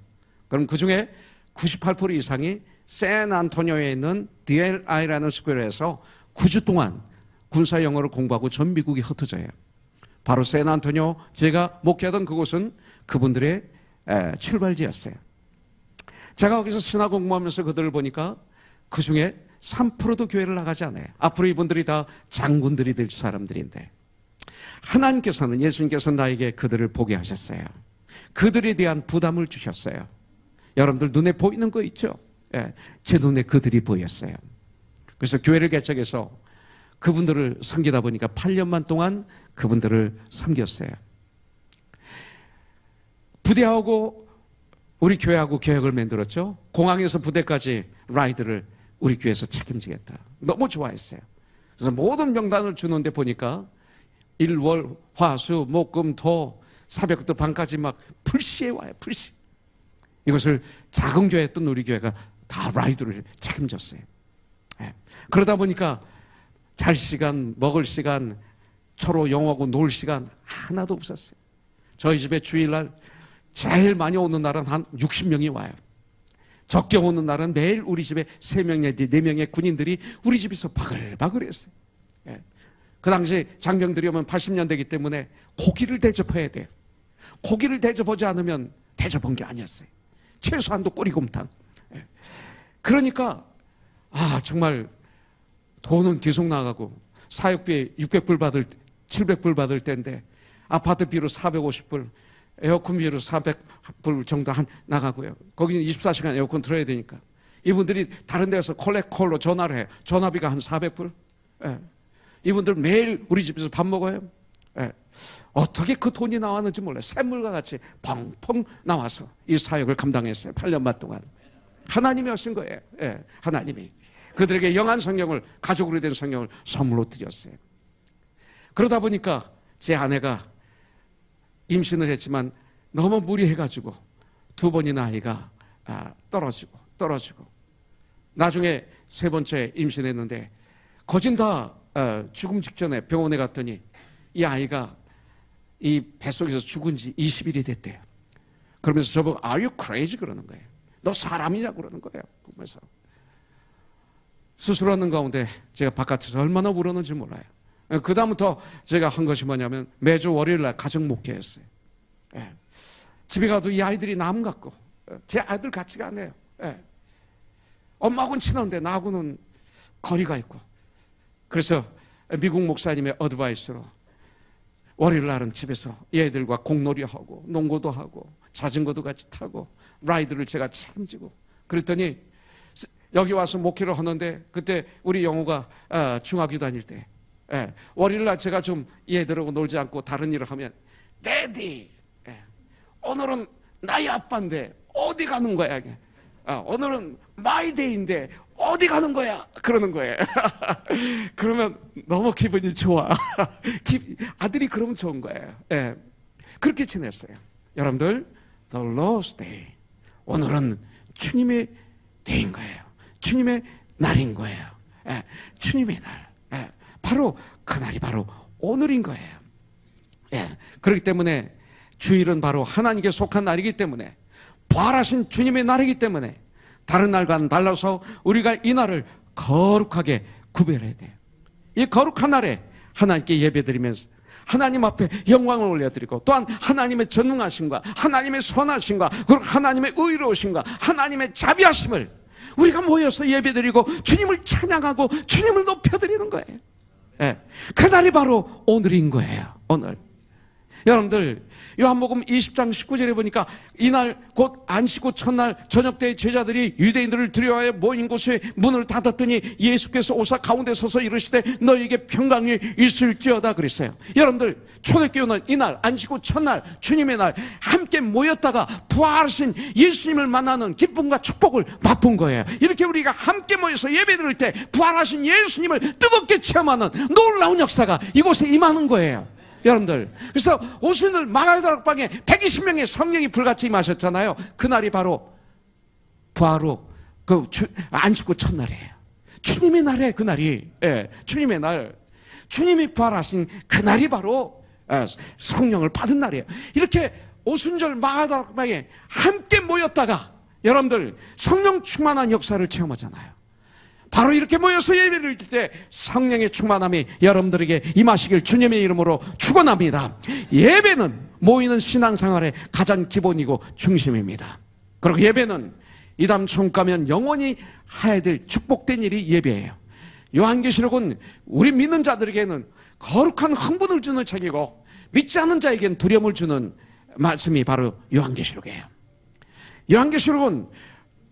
그럼 그 중에 98% 이상이 샌안토니오에 있는 DLI라는 스쿨에서 9주 동안 군사 영어를 공부하고 전 미국이 흩어져요. 바로 샌안토니오, 제가 목회하던 그곳은 그분들의 출발지였어요. 제가 거기서 신학 공부하면서 그들을 보니까 그 중에 3%도 교회를 나가지 않아요. 앞으로 이분들이 다 장군들이 될 사람들인데 하나님께서는, 예수님께서 나에게 그들을 보게 하셨어요. 그들에 대한 부담을 주셨어요. 여러분들 눈에 보이는 거 있죠? 제 눈에 그들이 보였어요. 그래서 교회를 개척해서 그분들을 섬기다 보니까 8년만 동안 그분들을 섬겼어요. 부대하고 우리 교회하고 계획을 만들었죠. 공항에서 부대까지 라이드를 우리 교회에서 책임지겠다. 너무 좋아했어요. 그래서 모든 명단을 주는데 보니까 일월, 화, 수, 목, 금, 토, 새벽부터 밤까지 막 불시에 와요. 불시. 이것을 작은 교회였던 우리 교회가 다 라이드를 책임졌어요. 그러다 보니까 잘 시간, 먹을 시간, 서로 영어하고 놀 시간 하나도 없었어요. 저희 집에 주일날 제일 많이 오는 날은 한 60명이 와요. 적게 오는 날은 매일 우리 집에 3명 내지 4명의 군인들이 우리 집에서 바글바글했어요. 그 당시 장병들이 오면 80년대이기 때문에 고기를 대접해야 돼요. 고기를 대접하지 않으면 대접한 게 아니었어요. 최소한도 꼬리곰탕. 그러니까 정말 돈은 계속 나가고 사육비 600불 받을 700불 받을 때인데 아파트비로 450불, 에어컨비로 400불 정도 나가고요. 거기는 24시간 에어컨 틀어야 되니까 이분들이 다른 데서 콜렉콜로 전화를 해요. 전화비가 한 400불. 이분들 매일 우리 집에서 밥 먹어요. 어떻게 그 돈이 나왔는지 몰라요. 샘물과 같이 펑펑 나와서 이 사역을 감당했어요. 8년 반 동안. 하나님이 하신 거예요. 예, 하나님이 그들에게 영한 성경을, 가족으로 된 성경을 선물로 드렸어요. 그러다 보니까 제 아내가 임신을 했지만 너무 무리해가지고 2번이나 아이가 떨어지고 나중에 3번째 임신했는데 거진 다 죽음 직전에 병원에 갔더니 이 아이가 이 뱃속에서 죽은 지 20일이 됐대요. 그러면서 저보고 Are you crazy? 그러는 거예요. 너 사람이냐고 그러는 거예요. 보면서 수술하는 가운데 제가 바깥에서 얼마나 울었는지 몰라요. 그 다음부터 제가 한 것이 뭐냐면 매주 월요일날 가정 목회했어요. 예. 집에 가도 이 아이들이 남 같고 제 아이들 같지가 않아요. 예. 엄마하고는 친한데 나하고는 거리가 있고. 그래서 미국 목사님의 어드바이스로 월요일 날은 집에서 얘들과 공놀이하고 농구도 하고 자전거도 같이 타고 라이드를 제가 책임지고 그랬더니 여기 와서 목회를 하는데 그때 우리 영호가 중학교 다닐 때 월요일 날 제가 좀 얘들하고 놀지 않고 다른 일을 하면 데디 오늘은 나의 아빠인데 어디 가는 거야? 오늘은 마이 데이인데 어디 가는 거야? 그러는 거예요. 그러면 너무 기분이 좋아. 아들이 그러면 좋은 거예요. 예. 그렇게 지냈어요. 여러분들, The Lord's Day. 오늘은 주님의 데이인 거예요. 주님의 날인 거예요. 예. 주님의 날. 예. 바로 그날이 바로 오늘인 거예요. 예. 그렇기 때문에 주일은 바로 하나님께 속한 날이기 때문에 부활하신 주님의 날이기 때문에 다른 날과는 달라서 우리가 이 날을 거룩하게 구별해야 돼요. 이 거룩한 날에 하나님께 예배드리면서 하나님 앞에 영광을 올려드리고 또한 하나님의 전능하심과 하나님의 선하심과 그리고 하나님의 의로우심과 하나님의 자비하심을 우리가 모여서 예배드리고 주님을 찬양하고 주님을 높여드리는 거예요. 네. 그날이 바로 오늘인 거예요. 오늘. 여러분들 요한복음 20장 19절에 보니까 이날 곧 안식 후 첫날 저녁 때 제자들이 유대인들을 두려워하여 모인 곳에 문을 닫았더니 예수께서 오사 가운데 서서 이르시되 너희에게 평강이 있을지어다 그랬어요. 여러분들 초대교회는 이날 안식 후 첫날 주님의 날 함께 모였다가 부활하신 예수님을 만나는 기쁨과 축복을 맛본 거예요. 이렇게 우리가 함께 모여서 예배드릴 때 부활하신 예수님을 뜨겁게 체험하는 놀라운 역사가 이곳에 임하는 거예요. 여러분들 그래서 오순절 마가다락방에 120명의 성령이 불같이 임하셨잖아요. 그날이 바로 부활 후 안식 후 첫날이에요. 주님의 날에 그날이 주님의 날 주님이 부활하신 그날이 바로 성령을 받은 날이에요. 이렇게 오순절 마가다락방에 함께 모였다가 여러분들 성령 충만한 역사를 체험하잖아요. 바로 이렇게 모여서 예배를 드릴 때 성령의 충만함이 여러분들에게 임하시길 주님의 이름으로 축원합니다. 예배는 모이는 신앙생활의 가장 기본이고 중심입니다. 그리고 예배는 이 다음 천국 가면 영원히 해야 될 축복된 일이 예배예요. 요한계시록은 우리 믿는 자들에게는 거룩한 흥분을 주는 책이고 믿지 않는 자에게는 두려움을 주는 말씀이 바로 요한계시록이에요. 요한계시록은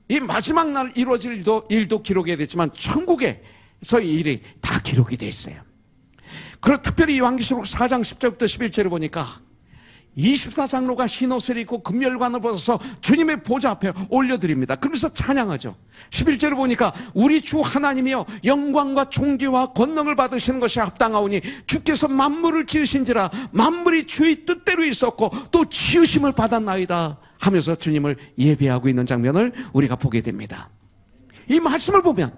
이 마지막 날 이루어질 일도 기록이 됐지만 천국에서의 일이 다 기록이 되어 있어요. 그리고 특별히 요한계시록 4장 10절부터 11절을 보니까 24장로가 흰옷을 입고 금멸관을 벗어서 주님의 보좌 앞에 올려드립니다. 그러면서 찬양하죠. 11절을 보니까 우리 주 하나님이여 영광과 존귀와 권능을 받으시는 것이 합당하오니 주께서 만물을 지으신지라 만물이 주의 뜻대로 있었고 또 지으심을 받았나이다 하면서 주님을 예배하고 있는 장면을 우리가 보게 됩니다. 이 말씀을 보면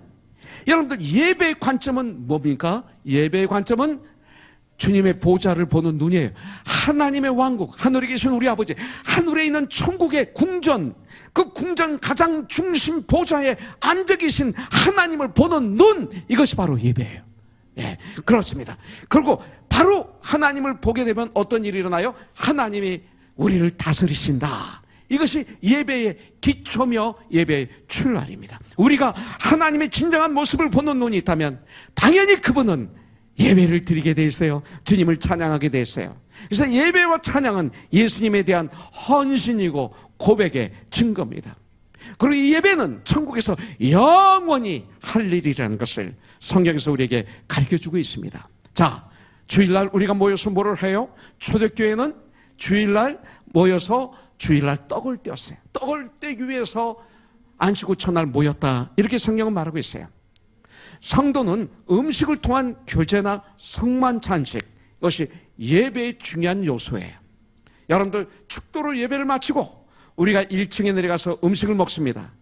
여러분들 예배의 관점은 뭡니까? 예배의 관점은 주님의 보좌를 보는 눈이에요. 하나님의 왕국, 하늘에 계신 우리 아버지, 하늘에 있는 천국의 궁전, 그 궁전 가장 중심 보좌에 앉아 계신 하나님을 보는 눈, 이것이 바로 예배예요. 예, 그렇습니다. 그리고 바로 하나님을 보게 되면 어떤 일이 일어나요? 하나님이 우리를 다스리신다. 이것이 예배의 기초며 예배의 출발입니다. 우리가 하나님의 진정한 모습을 보는 눈이 있다면 당연히 그분은 예배를 드리게 돼 있어요. 주님을 찬양하게 돼 있어요. 그래서 예배와 찬양은 예수님에 대한 헌신이고 고백의 증거입니다. 그리고 이 예배는 천국에서 영원히 할 일이라는 것을 성경에서 우리에게 가르쳐주고 있습니다. 자, 주일날 우리가 모여서 뭐를 해요? 초대교회는 주일날 모여서 주일날 떡을 떼었어요. 떡을 떼기 위해서 안식 후 첫날 모였다. 이렇게 성경은 말하고 있어요. 성도는 음식을 통한 교제나 성만 찬식, 이것이 예배의 중요한 요소예요. 여러분들 축도로 예배를 마치고 우리가 1층에 내려가서 음식을 먹습니다.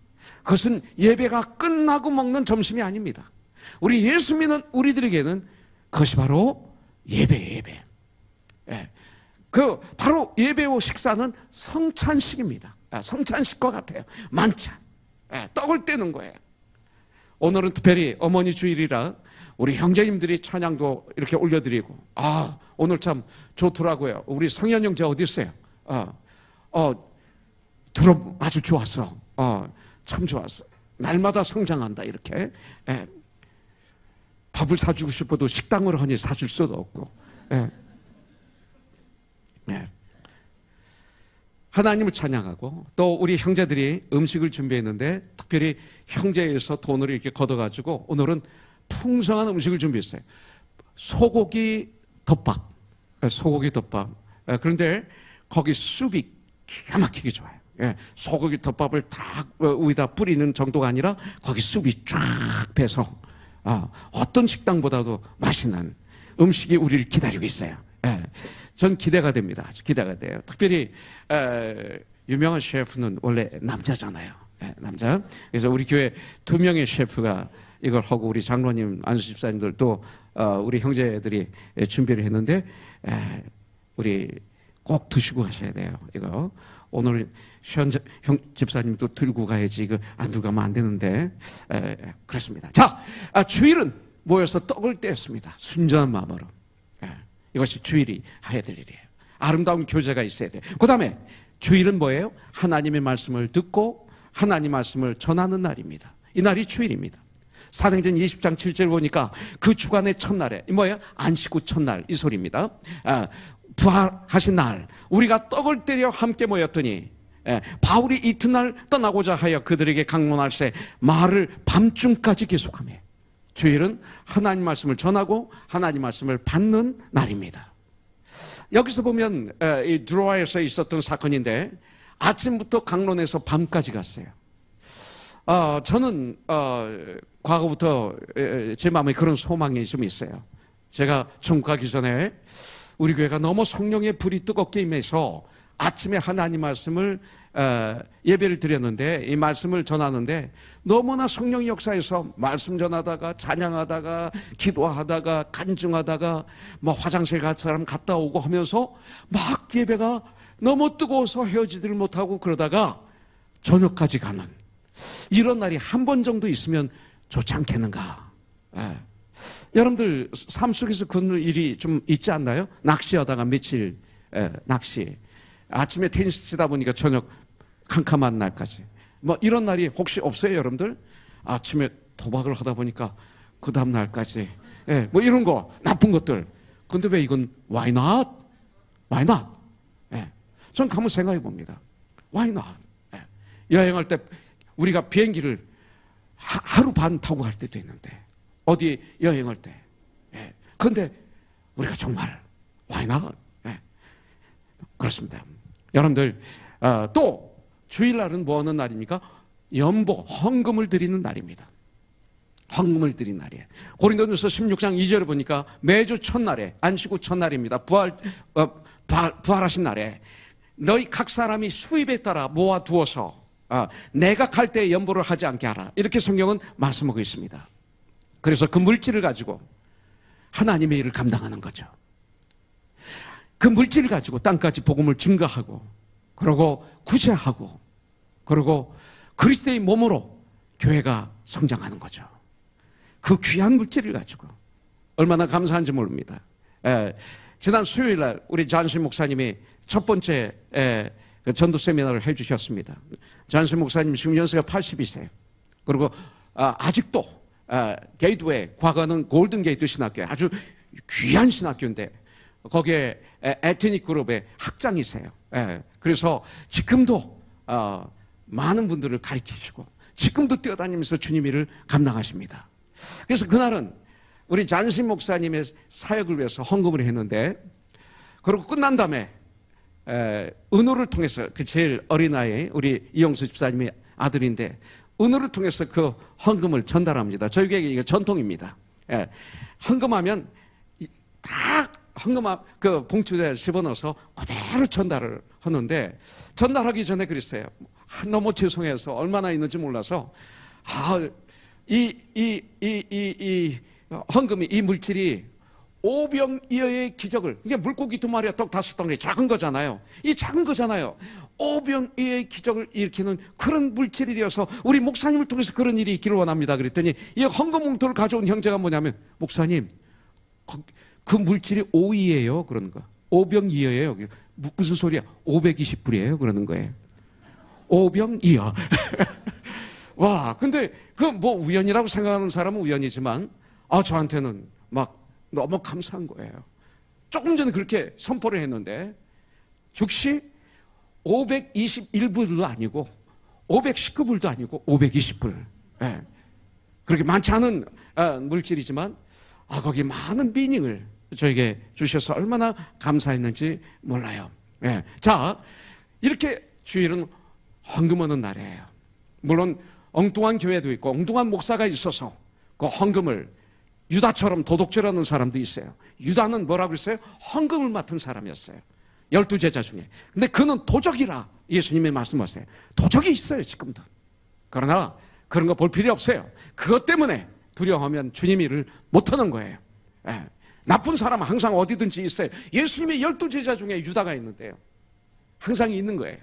그것은 예배가 끝나고 먹는 점심이 아닙니다. 우리 예수 믿는 우리들에게는 그것이 바로 예배예요, 예배. 예. 바로 예배 후 식사는 성찬식입니다. 성찬식과 같아요. 만찬. 예. 떡을 떼는 거예요. 오늘은 특별히 어머니 주일이라 우리 형제님들이 찬양도 이렇게 올려드리고, 오늘 참 좋더라고요. 우리 성현 형제 어디 있어요? 들어 아주 좋았어. 참 좋았어. 날마다 성장한다 이렇게. 예. 밥을 사주고 싶어도 식당으로 하니 사줄 수도 없고. 예. 예. 하나님을 찬양하고 또 우리 형제들이 음식을 준비했는데 특별히 형제에서 돈을 이렇게 걷어가지고 오늘은 풍성한 음식을 준비했어요. 소고기 덮밥. 소고기 덮밥. 그런데 거기 숲이 기가 막히게 좋아요. 소고기 덮밥을 다 위에다 뿌리는 정도가 아니라 거기 숲이 쫙 배서 어떤 식당보다도 맛있는 음식이 우리를 기다리고 있어요. 전 기대가 됩니다. 아주 기대가 돼요. 특별히 유명한 셰프는 원래 남자잖아요. 남자. 그래서 우리 교회 2명의 셰프가 이걸 하고 우리 장로님, 안수 집사님들 또 우리 형제들이 준비를 했는데 우리 꼭 드시고 가셔야 돼요. 이거 오늘 형 집사님도 들고 가야지. 이거 안 들고 가면 안 되는데 그렇습니다. 자, 주일은 모여서 떡을 떼었습니다. 순전한 마음으로. 이것이 주일이 해야 될 일이에요. 아름다운 교제가 있어야 돼요. 그 다음에 주일은 뭐예요? 하나님의 말씀을 듣고 하나님 말씀을 전하는 날입니다. 이 날이 주일입니다. 사도행전 20장 7절 보니까 그 주간의 첫날에 뭐예요? 안식 후 첫날 이 소리입니다. 부활하신 날 우리가 떡을 떼려 함께 모였더니 바울이 이튿날 떠나고자 하여 그들에게 강론할새 말을 밤중까지 계속하며 주일은 하나님 말씀을 전하고 하나님 말씀을 받는 날입니다. 여기서 보면 이 드로아에서 있었던 사건인데 아침부터 강론에서 밤까지 갔어요. 저는 과거부터 제 마음에 그런 소망이 좀 있어요. 제가 천국 가기 전에 우리 교회가 너무 성령의 불이 뜨겁게 임해서 아침에 하나님 말씀을 예배를 드렸는데 이 말씀을 전하는데 너무나 성령 역사에서 말씀 전하다가 찬양하다가 기도하다가 간증하다가 뭐 화장실 갈 사람 갔다 오고 하면서 막 예배가 너무 뜨거워서 헤어지지를 못하고 그러다가 저녁까지 가는 이런 날이 한 번 정도 있으면 좋지 않겠는가. 여러분들 삶 속에서 그런 일이 좀 있지 않나요? 낚시하다가 며칠 낚시 아침에 테니스 치다 보니까 저녁 캄캄한 날까지 뭐 이런 날이 혹시 없어요 여러분들? 아침에 도박을 하다 보니까 그 다음 날까지 뭐 이런 거 나쁜 것들. 근데 왜 이건 why not? why not? 전 한번 생각해 봅니다. why not? 여행할 때 우리가 비행기를 하루 반 타고 갈 때도 있는데 어디 여행할 때 그런데 우리가 정말 why not? 그렇습니다. 여러분들 또 주일날은 뭐 하는 날입니까? 연보, 헌금을 드리는 날입니다. 헌금을 드리는 날이에요. 고린도전서 16장 2절을 보니까 매주 첫날에 안식 후 첫날입니다. 부활하신 날에 너희 각 사람이 수입에 따라 모아두어서 내가 갈 때 연보를 하지 않게 하라. 이렇게 성경은 말씀하고 있습니다. 그래서 그 물질을 가지고 하나님의 일을 감당하는 거죠. 그 물질을 가지고 땅까지 복음을 증거하고 그리고 구제하고 그리고 그리스도의 몸으로 교회가 성장하는 거죠. 그 귀한 물질을 가지고 얼마나 감사한지 모릅니다. 지난 수요일날 우리 잔신 목사님이 첫 번째 전도 세미나를 해주셨습니다. 잔신 목사님 지금 연세가 80이세요. 그리고 아직도 게이트웨이, 과거는 골든게이트 신학교, 아주 귀한 신학교인데 거기에 에트닉 그룹의 학장이세요. 그래서 지금도 많은 분들을 가르치시고 지금도 뛰어다니면서 주님 일을 감당하십니다. 그래서 그날은 우리 잔신 목사님의 사역을 위해서 헌금을 했는데 그리고 끝난 다음에 은호를 통해서 그 제일 어린아이 우리 이영수 집사님의 아들인데 은으를 통해서 그 헌금을 전달합니다. 저에게 이게 전통입니다. 예. 헌금하면 다 그 봉투에 집어넣어서 그대로 전달을 하는데, 전달하기 전에 그랬어요. 너무 죄송해서 얼마나 있는지 몰라서, 이 헌금이, 이 물질이 오병이어의 기적을, 이게 물고기 2마리와 떡 5덩어리, 작은 거잖아요. 이 작은 거잖아요. 오병이어의 기적을 일으키는 그런 물질이 되어서 우리 목사님을 통해서 그런 일이 있기를 원합니다. 그랬더니 이 헌금 봉투를 가져온 형제가 뭐냐면, 목사님, 그 물질이 오이예요. 그러는 거야. 오병이어예요. 무슨 소리야? 520불이에요. 그러는 거예요. 오병이어. 와, 근데 그 뭐 우연이라고 생각하는 사람은 우연이지만, 저한테는 막 너무 감사한 거예요. 조금 전에 그렇게 선포를 했는데, 즉시 521불도 아니고 519불도 아니고 520불. 예. 그렇게 많지 않은 물질이지만 거기 많은 미닝을 저에게 주셔서 얼마나 감사했는지 몰라요. 예. 자, 이렇게 주일은 헌금하는 날이에요. 물론 엉뚱한 교회도 있고 엉뚱한 목사가 있어서 그 헌금을 유다처럼 도둑질하는 사람도 있어요. 유다는 뭐라고 했어요? 헌금을 맡은 사람이었어요. 12제자 중에. 근데 그는 도적이라 예수님이 말씀하세요. 도적이 있어요, 지금도. 그러나 그런 거 볼 필요 없어요. 그것 때문에 두려워하면 주님 일을 못하는 거예요. 예. 나쁜 사람은 항상 어디든지 있어요. 예수님의 12제자 중에 유다가 있는데요, 항상 있는 거예요.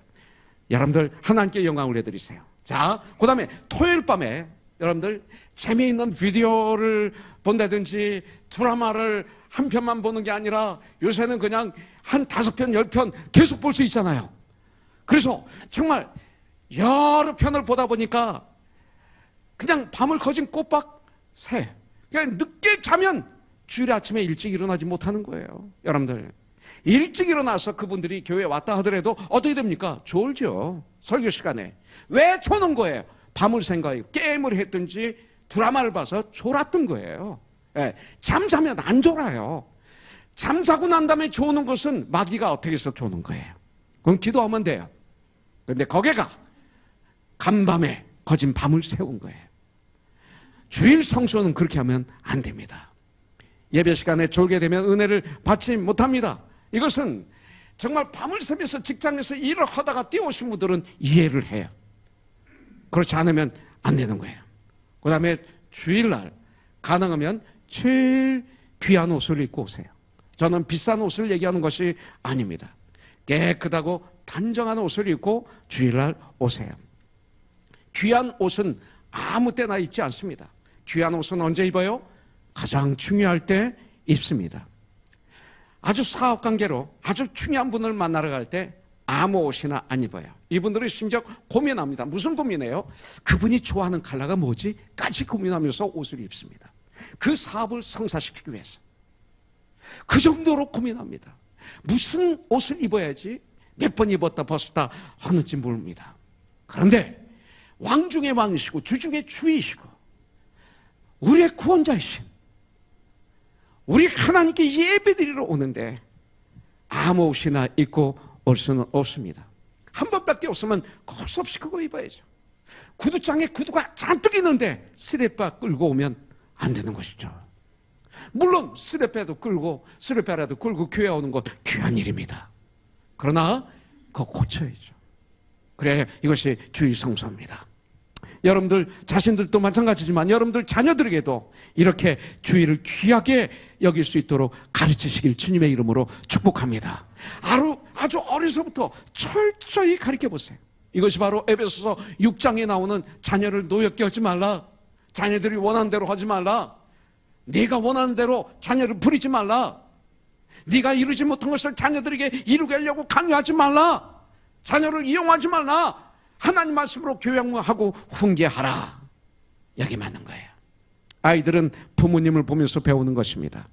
여러분들 하나님께 영광을 올려드리세요. 자, 그 다음에 토요일 밤에 여러분들 재미있는 비디오를 본다든지 드라마를 한 편만 보는 게 아니라 요새는 그냥 한 5편, 10편 계속 볼 수 있잖아요. 그래서 정말 여러 편을 보다 보니까 그냥 밤을 거진 꼬박 새. 그냥 늦게 자면 주일 아침에 일찍 일어나지 못하는 거예요. 여러분들 일찍 일어나서 그분들이 교회에 왔다 하더라도 어떻게 됩니까? 졸죠. 설교 시간에. 왜 조는 거예요? 밤을 생각해 게임을 했든지 드라마를 봐서 졸았던 거예요. 예, 잠자면 안 졸아요. 잠자고 난 다음에 조는 것은 마귀가 어떻게 해서 조는 거예요. 그럼 기도하면 돼요. 그런데 거기가 간밤에 거진 밤을 새운 거예요. 주일 성수는 그렇게 하면 안 됩니다. 예배 시간에 졸게 되면 은혜를 받지 못합니다. 이것은 정말 밤을 새면서 직장에서 일을 하다가 뛰어오신 분들은 이해를 해요. 그렇지 않으면 안 되는 거예요. 그 다음에 주일날 가능하면 제일 귀한 옷을 입고 오세요. 저는 비싼 옷을 얘기하는 것이 아닙니다. 깨끗하고 단정한 옷을 입고 주일날 오세요. 귀한 옷은 아무 때나 입지 않습니다. 귀한 옷은 언제 입어요? 가장 중요할 때 입습니다. 아주 사업관계로 아주 중요한 분을 만나러 갈 때 아무 옷이나 안 입어요. 이분들은 심지어 고민합니다. 무슨 고민해요? 그분이 좋아하는 컬러가 뭐지? 까지 고민하면서 옷을 입습니다. 그 사업을 성사시키기 위해서. 그 정도로 고민합니다. 무슨 옷을 입어야지 몇 번 입었다 벗었다 하는지 모릅니다. 그런데 왕 중의 왕이시고 주 중의 주이시고 우리의 구원자이신 우리 하나님께 예배드리러 오는데 아무 옷이나 입고 올 수는 없습니다. 한 번밖에 없으면 거수 없이 그거 입어야죠. 구두장에 구두가 잔뜩 있는데 스레빠 끌고 오면 안 되는 것이죠. 물론 스레빠라도 끌고 교회 오는 거 귀한 일입니다. 그러나 그거 고쳐야죠. 그래, 이것이 주일 성수입니다. 여러분들 자신들도 마찬가지지만 여러분들 자녀들에게도 이렇게 주일을 귀하게 여길 수 있도록 가르치시길 주님의 이름으로 축복합니다. 아주 어려서부터 철저히 가르쳐 보세요. 이것이 바로 에베소서 6장에 나오는 자녀를 노엽게 하지 말라. 자녀들이 원하는 대로 하지 말라. 네가 원하는 대로 자녀를 부리지 말라. 네가 이루지 못한 것을 자녀들에게 이루게 하려고 강요하지 말라. 자녀를 이용하지 말라. 하나님 말씀으로 교양하고 훈계하라. 여기 맞는 거예요. 아이들은 부모님을 보면서 배우는 것입니다.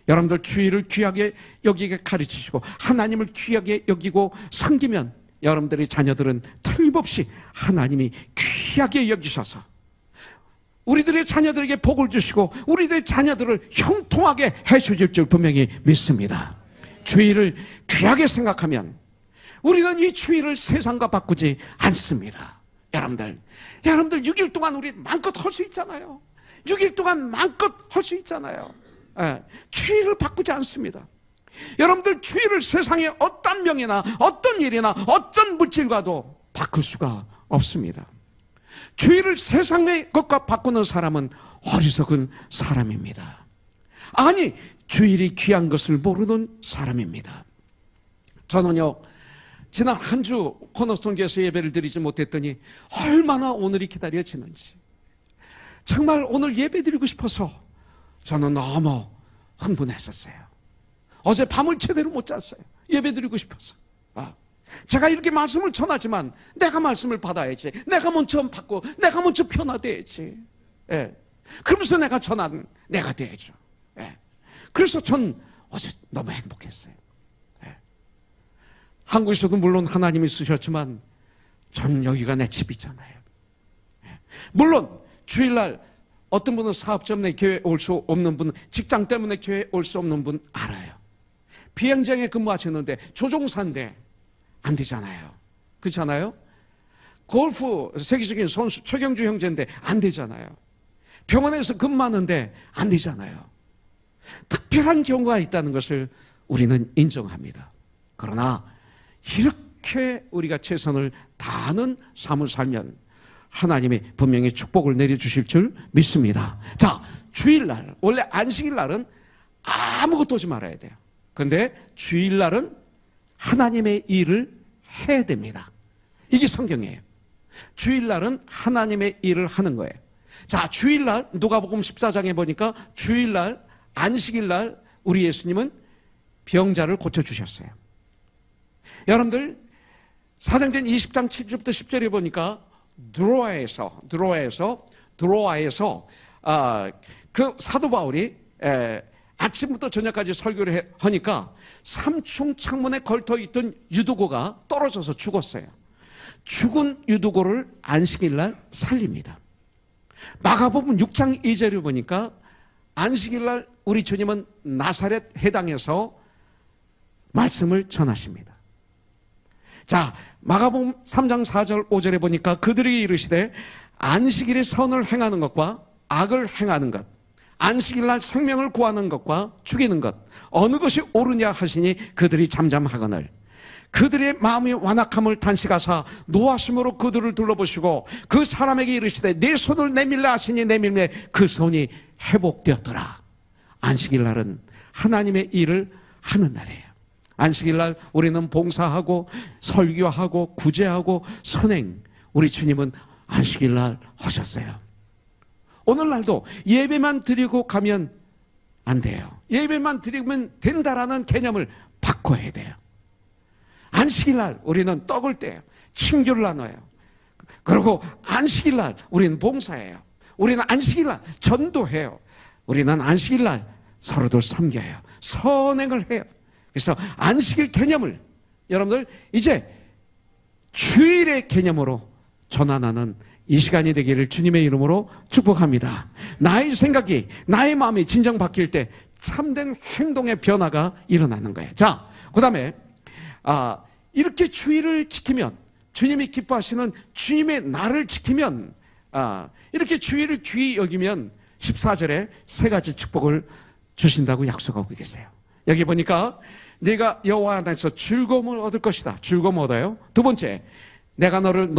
여러분들 주일을 귀하게 여기게 가르치시고 하나님을 귀하게 여기고 섬기면 여러분들의 자녀들은 틀림없이 하나님이 귀하게 여기셔서 우리들의 자녀들에게 복을 주시고 우리들의 자녀들을 형통하게 해주실 줄 분명히 믿습니다. 주일을 귀하게 생각하면 우리는 이 주일을 세상과 바꾸지 않습니다. 여러분들 6일 동안 우리 마음껏 할 수 있잖아요. 6일 동안 마음껏 할 수 있잖아요. 주의를 바꾸지 않습니다. 여러분들 주의를 세상의 어떤 명예나 어떤 일이나 어떤 물질과도 바꿀 수가 없습니다. 주의를 세상의 것과 바꾸는 사람은 어리석은 사람입니다. 아니, 주일이 귀한 것을 모르는 사람입니다. 저는요, 지난 한 주 코너스톤교회에서 예배를 드리지 못했더니 얼마나 오늘이 기다려지는지, 정말 오늘 예배 드리고 싶어서 저는 너무 흥분했었어요. 어제 밤을 제대로 못 잤어요. 예배 드리고 싶어서. 제가 이렇게 말씀을 전하지만 내가 말씀을 받아야지, 내가 먼저 받고 내가 먼저 변화돼야지. 그러면서 내가 전한 내가 돼야죠. 그래서 전 어제 너무 행복했어요. 한국에서도 물론 하나님이 쓰셨지만 전 여기가 내 집이잖아요. 물론 주일날 어떤 분은 사업 때문에 교회 올 수 없는 분, 직장 때문에 교회 올 수 없는 분 알아요. 비행장에 근무하셨는데 조종사인데 안 되잖아요. 그렇잖아요. 골프 세계적인 선수 최경주 형제인데 안 되잖아요. 병원에서 근무하는데 안 되잖아요. 특별한 경우가 있다는 것을 우리는 인정합니다. 그러나 이렇게 우리가 최선을 다하는 삶을 살면 하나님이 분명히 축복을 내려주실 줄 믿습니다. 자, 주일날, 원래 안식일날은 아무것도 하지 말아야 돼요. 그런데 주일날은 하나님의 일을 해야 됩니다. 이게 성경이에요. 주일날은 하나님의 일을 하는 거예요. 자, 주일날 누가복음 14장에 보니까 주일날, 안식일날 우리 예수님은 병자를 고쳐주셨어요. 여러분들 사도행전 20장 7절부터 10절에 보니까 드로아에서 그 사도 바울이 아침부터 저녁까지 설교를 하니까 3층 창문에 걸터있던 유두고가 떨어져서 죽었어요. 죽은 유두고를 안식일날 살립니다. 마가복음 6장 2절을 보니까 안식일날 우리 주님은 나사렛 해당에서 말씀을 전하십니다. 자, 마가복음 3장 4절 5절에 보니까 그들이 이르시되 안식일에 선을 행하는 것과 악을 행하는 것, 안식일날 생명을 구하는 것과 죽이는 것 어느 것이 옳으냐 하시니 그들이 잠잠하거늘 그들의 마음이 완악함을 단식하사 노하심으로 그들을 둘러보시고 그 사람에게 이르시되 내 손을 내밀라 하시니 내밀매 그 손이 회복되었더라. 안식일날은 하나님의 일을 하는 날이에요. 안식일날 우리는 봉사하고 설교하고 구제하고 선행, 우리 주님은 안식일날 하셨어요. 오늘날도 예배만 드리고 가면 안 돼요. 예배만 드리면 된다라는 개념을 바꿔야 돼요. 안식일날 우리는 떡을 떼요. 친교를 나눠요. 그리고 안식일날 우리는 봉사해요. 우리는 안식일날 전도해요. 우리는 안식일날 서로들 섬겨요. 선행을 해요. 그래서 안식일 개념을 여러분들 이제 주일의 개념으로 전환하는 이 시간이 되기를 주님의 이름으로 축복합니다. 나의 생각이, 나의 마음이 진정 바뀔 때 참된 행동의 변화가 일어나는 거예요. 자, 그 다음에 이렇게 주일을 지키면, 주님이 기뻐하시는 주님의 날을 지키면, 이렇게 주일을 귀히 여기면 14절에 세 가지 축복을 주신다고 약속하고 계세요. 여기 보니까 네가 여호와 안에서 즐거움을 얻을 것이다. 즐거움을 얻어요. 두 번째, 내가 너를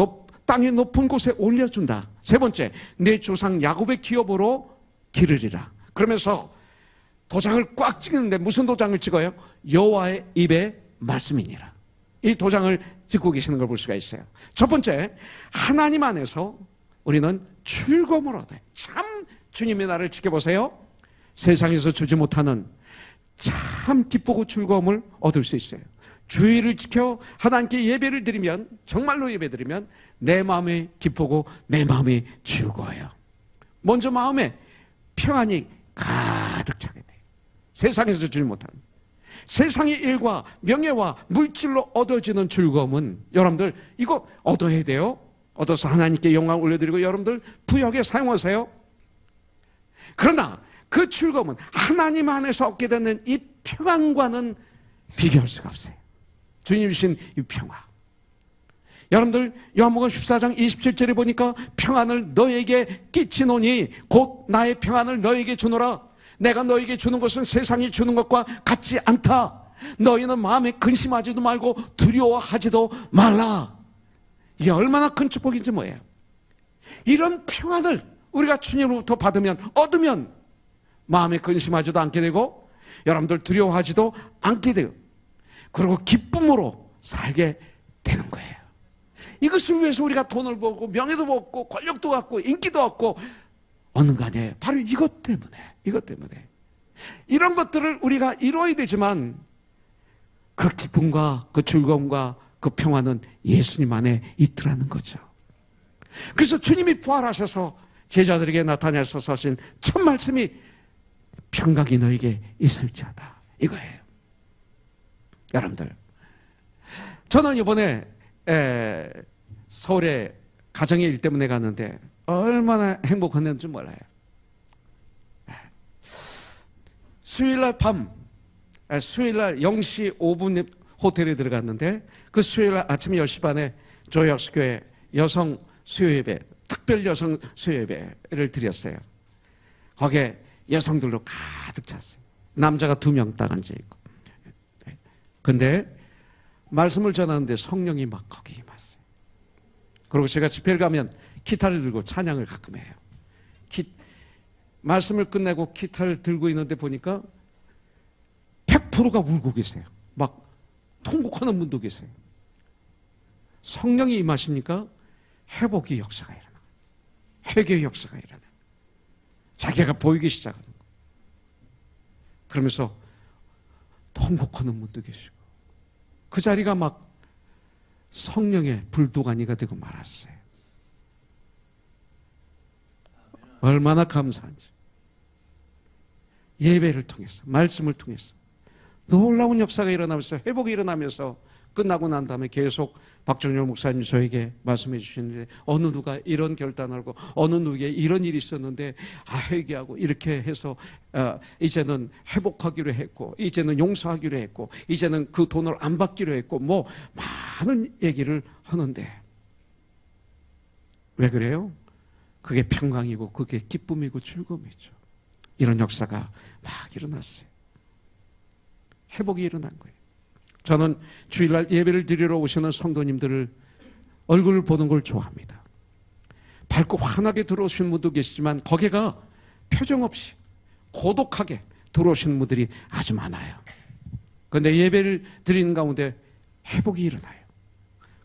땅의 높은 곳에 올려준다. 세 번째, 내 조상 야곱의 기업으로 기르리라. 그러면서 도장을 꽉 찍는데 무슨 도장을 찍어요? 여호와의 입의 말씀이니라. 이 도장을 찍고 계시는 걸 볼 수가 있어요. 첫 번째, 하나님 안에서 우리는 즐거움을 얻어요. 참 주님의 날을 지켜보세요. 세상에서 주지 못하는 참 기쁘고 즐거움을 얻을 수 있어요. 주일을 지켜 하나님께 예배를 드리면, 정말로 예배 드리면 내 마음이 기쁘고 내 마음이 즐거워요. 먼저 마음에 평안이 가득 차게 돼요. 세상에서 주지 못하는 세상의 일과 명예와 물질로 얻어지는 즐거움은 여러분들 이거 얻어야 돼요. 얻어서 하나님께 영광을 올려드리고 여러분들 부역에 사용하세요. 그러나 그 즐거움은 하나님 안에서 얻게 되는 이 평안과는 비교할 수가 없어요. 주님 주신 이 평화, 여러분들 요한복음 14장 27절에 보니까 평안을 너에게 끼치노니 곧 나의 평안을 너에게 주노라. 내가 너에게 주는 것은 세상이 주는 것과 같지 않다. 너희는 마음에 근심하지도 말고 두려워하지도 말라. 이게 얼마나 큰 축복인지 뭐예요. 이런 평안을 우리가 주님으로부터 얻으면 마음에 근심하지도 않게 되고 여러분들 두려워하지도 않게 돼요. 그리고 기쁨으로 살게 되는 거예요. 이것을 위해서 우리가 돈을 벌고 명예도 벌고 권력도 갖고 인기도 얻고 얻는 거 아니에요. 바로 이것 때문에 이런 것들을 우리가 이루어야 되지만 그 기쁨과 그 즐거움과 그 평화는 예수님 안에 있더라는 거죠. 그래서 주님이 부활하셔서 제자들에게 나타나셔서 하신 첫 말씀이 평강이 너에게 있을지어다 이거예요. 여러분들, 저는 이번에 서울에 가정의 일 때문에 갔는데 얼마나 행복했는지 몰라요. 수요일날 밤, 수요일날 0시 5분 호텔에 들어갔는데 그 수요일날 아침 10시 반에 조약수교회 여성 수요예배, 특별 여성 수요예배를 드렸어요. 거기에 여성들로 가득 찼어요. 남자가 2명 딱 앉아있고. 근데 말씀을 전하는데 성령이 막 거기에 임했어요. 그리고 제가 집회를 가면 기타를 들고 찬양을 가끔 해요. 말씀을 끝내고 기타를 들고 있는데 보니까 100%가 울고 계세요. 막 통곡하는 분도 계세요. 성령이 임하십니까? 회복의 역사가 일어나요. 회개의 역사가 일어나요. 자기가 보이기 시작하는 거. 그러면서 통곡하는 분도 계시고 그 자리가 막 성령의 불도가니가 되고 말았어요. 얼마나 감사한지. 예배를 통해서, 말씀을 통해서 놀라운 역사가 일어나면서 회복이 일어나면서 끝나고 난 다음에 계속 박정열 목사님 저에게 말씀해 주시는데 어느 누가 이런 결단을 하고 어느 누구에 이런 일이 있었는데 회개하고 이렇게 해서 이제는 회복하기로 했고 이제는 용서하기로 했고 이제는 그 돈을 안 받기로 했고 뭐 많은 얘기를 하는데 왜 그래요? 그게 평강이고 그게 기쁨이고 즐거움이죠. 이런 역사가 막 일어났어요. 회복이 일어난 거예요. 저는 주일날 예배를 드리러 오시는 성도님들을 얼굴을 보는 걸 좋아합니다. 밝고 환하게 들어오신 분도 계시지만 거기가 표정 없이 고독하게 들어오시는 분들이 아주 많아요. 그런데 예배를 드리는 가운데 회복이 일어나요.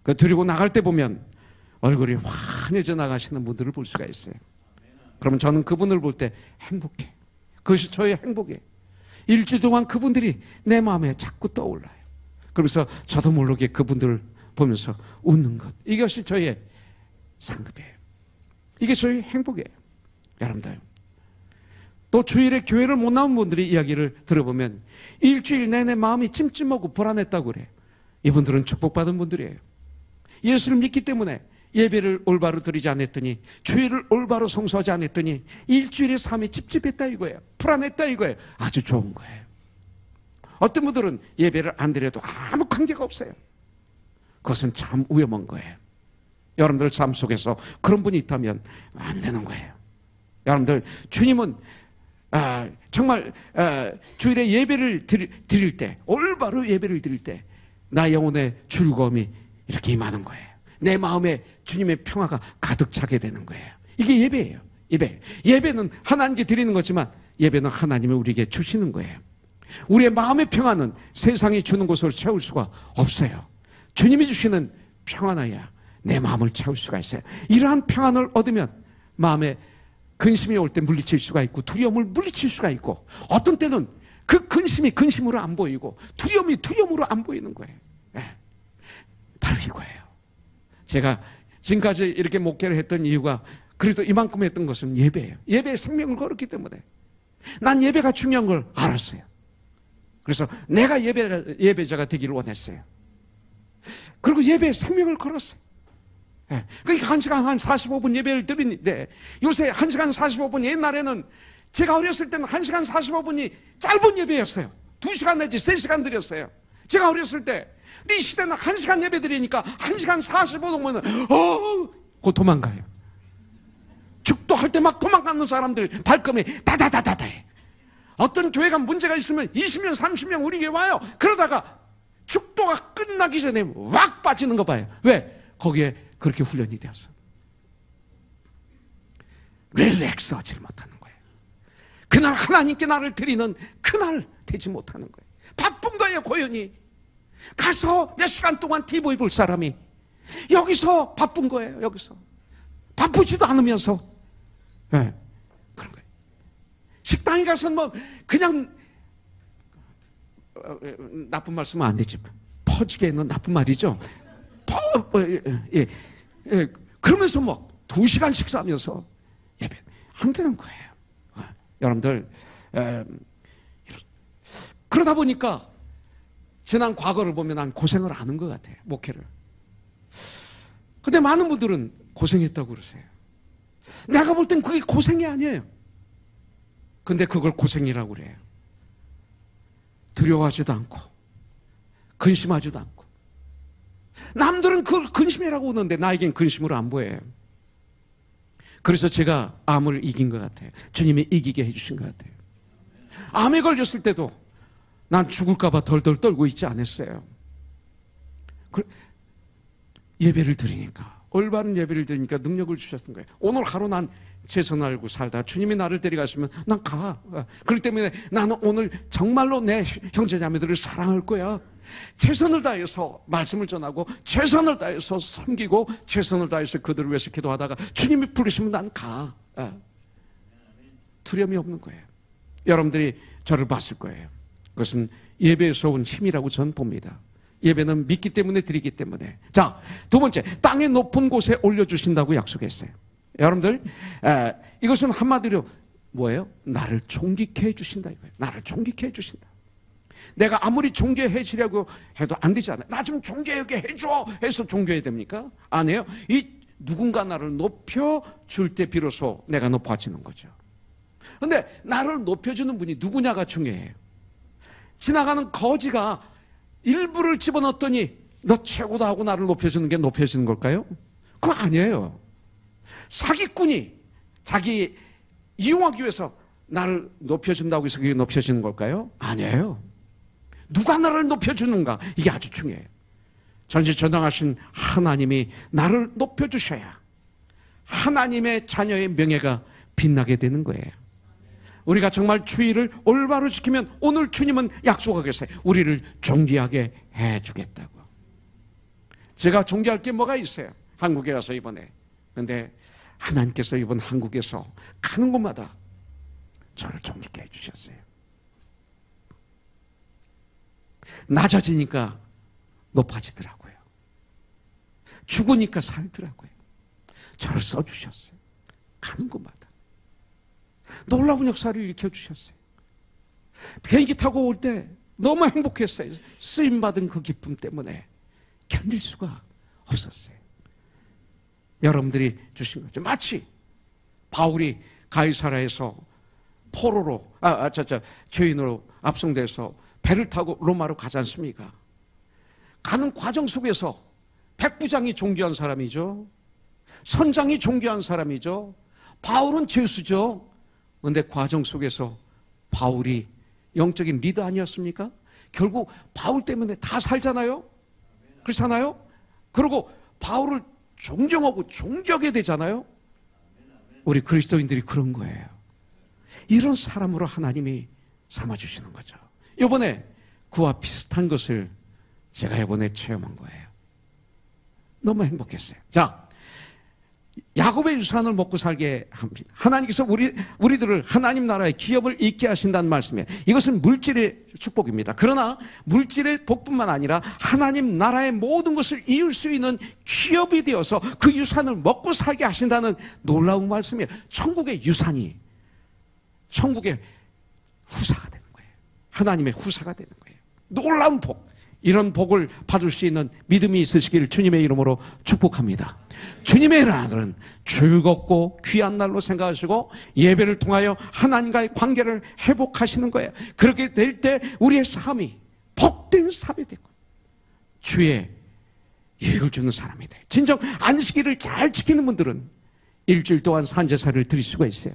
그 드리고 나갈 때 보면 얼굴이 환해져 나가시는 분들을 볼 수가 있어요. 그러면 저는 그분을 볼 때 행복해. 그것이 저의 행복이에요. 일주일 동안 그분들이 내 마음에 자꾸 떠올라요. 그러면서 저도 모르게 그분들을 보면서 웃는 것. 이것이 저의 상급이에요. 이게 저의 행복이에요. 여러분들. 또 주일에 교회를 못 나온 분들이 이야기를 들어보면 일주일 내내 마음이 찜찜하고 불안했다고 그래요. 이분들은 축복받은 분들이에요. 예수를 믿기 때문에 예배를 올바로 드리지 않았더니 주일을 올바로 성수하지 않았더니 일주일의 삶이 찝찝했다 이거예요. 불안했다 이거예요. 아주 좋은 거예요. 어떤 분들은 예배를 안 드려도 아무 관계가 없어요. 그것은 참 위험한 거예요. 여러분들 삶 속에서 그런 분이 있다면 안 되는 거예요. 여러분들 주님은 정말 주일에 예배를 드릴 때 올바로 예배를 드릴 때 나의 영혼의 즐거움이 이렇게 임하는 거예요. 내 마음에 주님의 평화가 가득 차게 되는 거예요. 이게 예배예요. 예배는 하나님께 드리는 거지만 예배는 하나님이 우리에게 주시는 거예요. 우리의 마음의 평화는 세상이 주는 것으로 채울 수가 없어요. 주님이 주시는 평안이야 내 마음을 채울 수가 있어요. 이러한 평안을 얻으면 마음에 근심이 올 때 물리칠 수가 있고 두려움을 물리칠 수가 있고 어떤 때는 그 근심이 근심으로 안 보이고 두려움이 두려움으로 안 보이는 거예요. 바로 이거예요. 제가 지금까지 이렇게 목회를 했던 이유가 그래도 이만큼 했던 것은 예배예요. 예배에 생명을 걸었기 때문에 난 예배가 중요한 걸 알았어요. 그래서 내가 예배자가 되기를 원했어요. 그리고 예배에 생명을 걸었어요. 그러니까 1시간 한 45분 예배를 드리는데 요새 1시간 45분 옛날에는 제가 어렸을 때는 1시간 45분이 짧은 예배였어요. 2시간 내지 3시간 드렸어요. 제가 어렸을 때 이 시대는 1시간 예배 드리니까 1시간 45분은 곧 도망가요. 축도할 때 막 도망가는 사람들 발걸음이 다다다다다 해. 어떤 교회가 문제가 있으면 20명 30명 우리 교회 와요. 그러다가 축도가 끝나기 전에 왁 빠지는 거 봐요. 왜? 거기에 그렇게 훈련이 되어서 릴렉스하지 못하는 거예요. 그날 하나님께 나를 드리는 그날 되지 못하는 거예요. 바쁜 거예요. 고연히 가서 몇 시간 동안 TV 볼 사람이 여기서 바쁜 거예요. 여기서 바쁘지도 않으면서 네, 그런 거예요. 식당에 가서 뭐 그냥 나쁜 말씀은 안 되지. 퍼지게는 나쁜 말이죠. 예. 그러면서 뭐 2시간 식사하면서 예배 안 되는 거예요. 여러분들 그러다 보니까 지난 과거를 보면 난 고생을 안 한 것 같아요. 목회를. 근데 많은 분들은 고생했다고 그러세요. 내가 볼 땐 그게 고생이 아니에요. 근데 그걸 고생이라고 그래요. 두려워하지도 않고 근심하지도 않고. 남들은 그걸 근심이라고 하는데 나에겐 근심으로 안 보여요. 그래서 제가 암을 이긴 것 같아요. 주님이 이기게 해주신 것 같아요. 암에 걸렸을 때도 난 죽을까 봐 덜덜 떨고 있지 않았어요. 예배를 드리니까, 올바른 예배를 드리니까 능력을 주셨던 거예요. 오늘 하루 난 최선 알고 살다 주님이 나를 데려가시면 난 가. 그렇기 때문에 나는 오늘 정말로 내 형제자매들을 사랑할 거야. 최선을 다해서 말씀을 전하고 최선을 다해서 섬기고 최선을 다해서 그들을 위해서 기도하다가 주님이 부르시면 난 가. 두려움이 없는 거예요. 여러분들이 저를 봤을 거예요. 그것은 예배에서 온 힘이라고 저는 봅니다. 예배는 믿기 때문에 드리기 때문에. 자, 두 번째, 땅의 높은 곳에 올려주신다고 약속했어요. 여러분들, 이것은 한마디로 뭐예요? 나를 존귀케 해주신다 이거예요. 나를 존귀케 해주신다. 내가 아무리 존귀해 주려고 해도 안 되잖아요. 나 좀 존귀하게 해줘 해서 존귀해야 됩니까? 아니에요. 이 누군가 나를 높여줄 때 비로소 내가 높아지는 거죠. 근데 나를 높여주는 분이 누구냐가 중요해요. 지나가는 거지가 일부를 집어넣었더니 너 최고다 하고 나를 높여주는 게 높여지는 걸까요? 그거 아니에요. 사기꾼이 자기 이용하기 위해서 나를 높여준다고 해서 그게 높여지는 걸까요? 아니에요. 누가 나를 높여주는가, 이게 아주 중요해요. 전지전능하신 하나님이 나를 높여주셔야 하나님의 자녀의 명예가 빛나게 되는 거예요. 우리가 정말 주의를 올바로 지키면 오늘 주님은 약속하겠어요. 우리를 존귀하게 해주겠다고. 제가 존귀할 게 뭐가 있어요? 한국에 가서 이번에. 근데 하나님께서 이번 한국에서 가는 곳마다 저를 존귀케 해주셨어요. 낮아지니까 높아지더라고요. 죽으니까 살더라고요. 저를 써주셨어요. 가는 곳마다. 놀라운 역사를 일으켜주셨어요. 비행기 타고 올 때 너무 행복했어요. 쓰임받은 그 기쁨 때문에 견딜 수가 없었어요. 여러분들이 주신 거죠. 마치 바울이 가이사라에서 포로로 죄인으로 압송돼서 배를 타고 로마로 가지 않습니까? 가는 과정 속에서 백부장이 존귀한 사람이죠. 선장이 존귀한 사람이죠. 바울은 죄수죠. 그런데 과정 속에서 바울이 영적인 리더 아니었습니까? 결국 바울 때문에 다 살잖아요. 그렇잖아요. 그리고 바울을 존경하고 존경하게 되잖아요. 우리 그리스도인들이 그런 거예요. 이런 사람으로 하나님이 삼아주시는 거죠. 이번에 그와 비슷한 것을 제가 이번에 체험한 거예요. 너무 행복했어요. 자, 야곱의 유산을 먹고 살게 합니다. 하나님께서 우리들을 하나님 나라의 기업을 잇게 하신다는 말씀이에요. 이것은 물질의 축복입니다. 그러나 물질의 복뿐만 아니라 하나님 나라의 모든 것을 이을 수 있는 기업이 되어서 그 유산을 먹고 살게 하신다는 놀라운 말씀이에요. 천국의 유산이 천국의 후사가 되는 거예요. 하나님의 후사가 되는 거예요. 놀라운 복. 이런 복을 받을 수 있는 믿음이 있으시기를 주님의 이름으로 축복합니다. 주님의 날은 즐겁고 귀한 날로 생각하시고 예배를 통하여 하나님과의 관계를 회복하시는 거예요. 그렇게 될 때 우리의 삶이 복된 삶이 되고 주의 유익을 주는 사람이 돼. 진정 안식일을 잘 지키는 분들은 일주일 동안 산제사를 드릴 수가 있어요.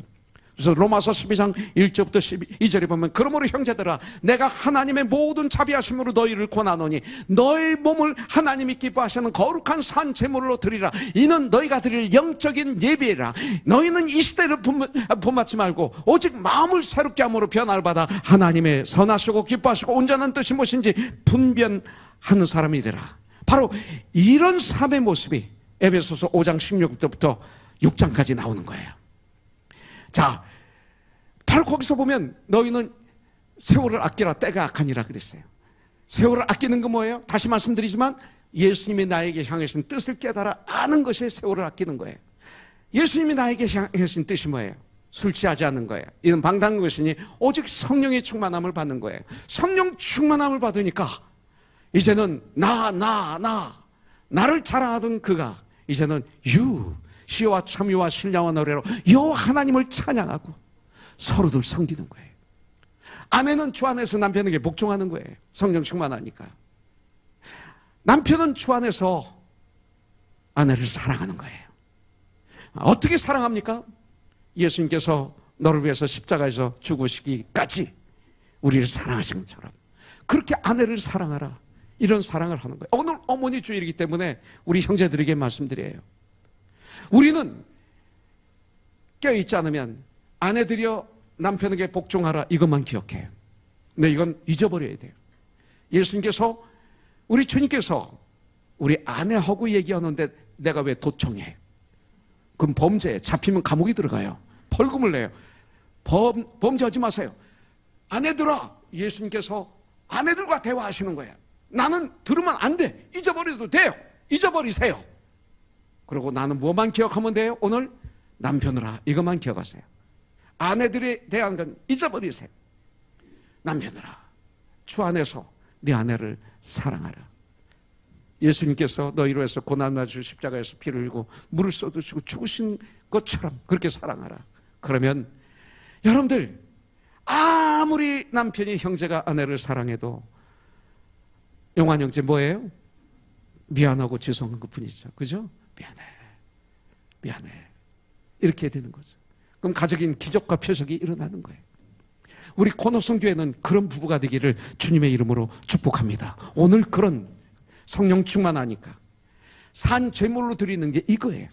그래서 로마서 12장 1절부터 12절에 보면 그러므로 형제들아 내가 하나님의 모든 자비하심으로 너희를 권하노니 너희 몸을 하나님이 기뻐하시는 거룩한 산 제물로 드리라. 이는 너희가 드릴 영적인 예배라. 너희는 이 시대를 본받지 말고 오직 마음을 새롭게 함으로 변화를 받아 하나님의 선하시고 기뻐하시고 온전한 뜻이 무엇인지 분별하는 사람이 되라. 바로 이런 삶의 모습이 에베소서 5장 16절부터 6장까지 나오는 거예요. 자, 바로 거기서 보면 너희는 세월을 아끼라 때가 악하니라 그랬어요. 세월을 아끼는 건 뭐예요? 다시 말씀드리지만 예수님이 나에게 향하신 뜻을 깨달아 아는 것이 세월을 아끼는 거예요. 예수님이 나에게 향하신 뜻이 뭐예요? 술 취하지 않는 거예요. 이는 방탕한 것이니 오직 성령의 충만함을 받는 거예요. 성령 충만함을 받으니까 이제는 나를 자랑하던 그가 이제는 시와 참유와 신령한 노래로 여호와 하나님을 찬양하고 서로들 섬기는 거예요. 아내는 주 안에서 남편에게 복종하는 거예요. 성령 충만하니까. 남편은 주 안에서 아내를 사랑하는 거예요. 어떻게 사랑합니까? 예수님께서 너를 위해서 십자가에서 죽으시기까지 우리를 사랑하신 것처럼 그렇게 아내를 사랑하라. 이런 사랑을 하는 거예요. 오늘 어머니 주일이기 때문에 우리 형제들에게 말씀드려요. 우리는 깨어있지 않으면 아내들이여 남편에게 복종하라 이것만 기억해요. 근데 이건 잊어버려야 돼요. 예수님께서 우리 주님께서 우리 아내하고 얘기하는데 내가 왜 도청해? 그럼 범죄 잡히면 감옥에 들어가요. 벌금을 내요. 범죄하지 마세요. 아내들아 예수님께서 아내들과 대화하시는 거예요. 나는 들으면 안 돼. 잊어버려도 돼요. 잊어버리세요. 그리고 나는 뭐만 기억하면 돼요? 오늘 남편으라 이것만 기억하세요. 아내들에 대한 건 잊어버리세요. 남편으라 주 안에서 네 아내를 사랑하라. 예수님께서 너희로 해서 고난을 주 십자가에서 피를 흘리고 물을 쏟으시고 죽으신 것처럼 그렇게 사랑하라. 그러면 여러분들 아무리 남편이 형제가 아내를 사랑해도 용환 형제 뭐예요? 미안하고 죄송한 것뿐이죠. 그죠? 미안해 이렇게 되는 거죠. 그럼 가족인 기적과 표적이 일어나는 거예요. 우리 코너성교회는 그런 부부가 되기를 주님의 이름으로 축복합니다. 오늘 그런 성령 충만하니까 산 제물로 드리는 게 이거예요.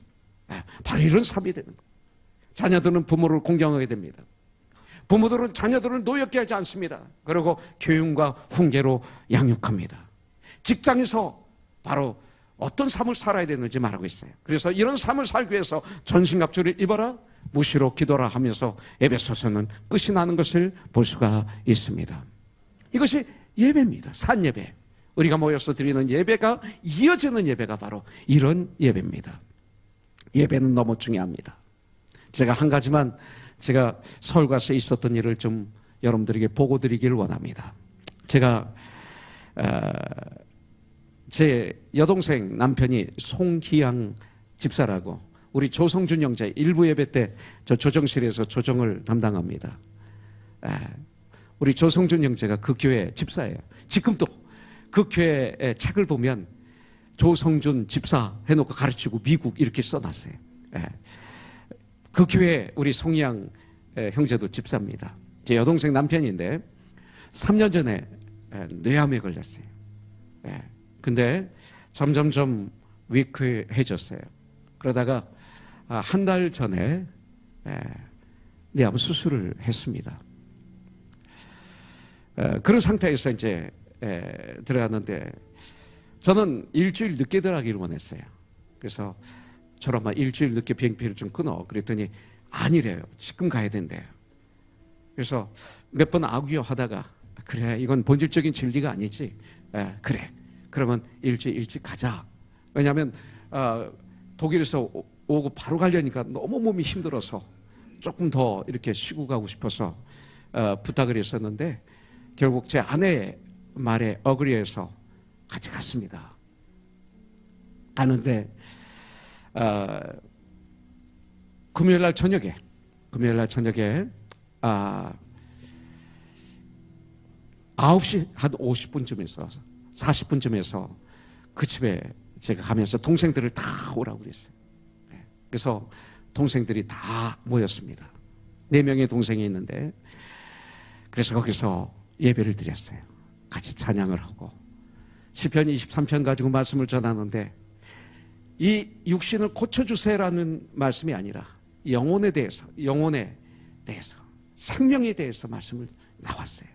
바로 이런 삶이 되는 거예요. 자녀들은 부모를 공경하게 됩니다. 부모들은 자녀들을 노엽게 하지 않습니다. 그리고 교육과 훈계로 양육합니다. 직장에서 바로 어떤 삶을 살아야 되는지 말하고 있어요. 그래서 이런 삶을 살기 위해서 전신갑주를 입어라 무시로 기도라 하면서 에베소서는 끝이 나는 것을 볼 수가 있습니다. 이것이 예배입니다. 산예배. 우리가 모여서 드리는 예배가 이어지는 예배가 바로 이런 예배입니다. 예배는 너무 중요합니다. 제가 한 가지만 제가 서울 가서 있었던 일을 좀 여러분들에게 보고 드리기를 원합니다. 제가 제 여동생 남편이 송희양 집사라고 우리 조성준 형제 일부 예배 때 저 조정실에서 조정을 담당합니다. 우리 조성준 형제가 그 교회 집사예요. 지금도 그 교회의 책을 보면 조성준 집사 해놓고 가르치고 미국 이렇게 써놨어요. 그 교회 우리 송희양 형제도 집사입니다. 제 여동생 남편인데 3년 전에 뇌암에 걸렸어요. 근데 점점점 위크해졌어요. 그러다가 한 달 전에 뇌암 수술을 했습니다. 그런 상태에서 이제 들어갔는데 저는 일주일 늦게 들어가기를 원했어요. 그래서 저런 일주일 늦게 비행기를 좀 끊어. 그랬더니 아니래요. 지금 가야 된대요. 그래서 몇 번 아구요 하다가 그래 이건 본질적인 진리가 아니지. 그래. 그러면 일주일 일찍 가자. 왜냐하면 독일에서 오고 바로 가려니까 너무 몸이 힘들어서 조금 더 이렇게 쉬고 가고 싶어서 부탁을 했었는데 결국 제 아내의 말에 어그리해서 같이 갔습니다. 가는데 금요일날 저녁에 9시 한 50분쯤에서 40분쯤에서 그 집에 제가 가면서 동생들을 다 오라고 그랬어요. 그래서 동생들이 다 모였습니다. 4명의 동생이 있는데, 그래서 거기서 예배를 드렸어요. 같이 찬양을 하고 시편 23편 가지고 말씀을 전하는데, 이 육신을 고쳐주세요라는 말씀이 아니라 영혼에 대해서 생명에 대해서 말씀을 나왔어요.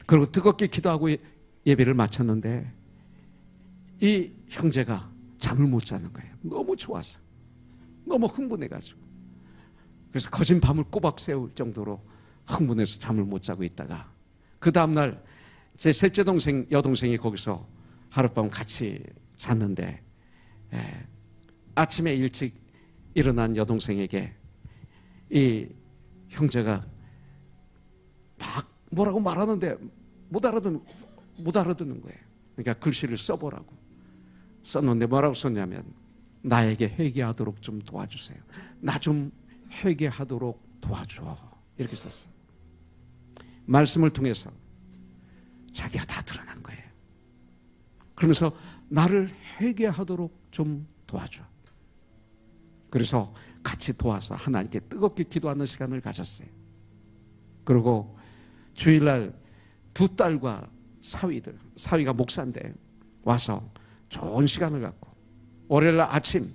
그리고 뜨겁게 기도하고 예배를 마쳤는데 이 형제가 잠을 못 자는 거예요. 너무 좋아서, 너무 흥분해가지고. 그래서 거진 밤을 꼬박 새울 정도로 흥분해서 잠을 못 자고 있다가 그 다음날 제 셋째 동생, 여동생이 거기서 하룻밤 같이 잤는데, 아침에 일찍 일어난 여동생에게 이 형제가 막 뭐라고 말하는데 못 알아듣는 거예요. 그러니까 글씨를 써보라고 썼는데, 뭐라고 썼냐면, 나에게 회개하도록 좀 도와주세요. 나 좀 회개하도록 도와줘. 이렇게 썼어요. 말씀을 통해서 자기가 다 드러난 거예요. 그러면서 나를 회개하도록 좀 도와줘. 그래서 같이 도와서 하나님께 뜨겁게 기도하는 시간을 가졌어요. 그리고 주일날 2딸과 사위가 목사인데 와서 좋은 시간을 갖고, 월요일날 아침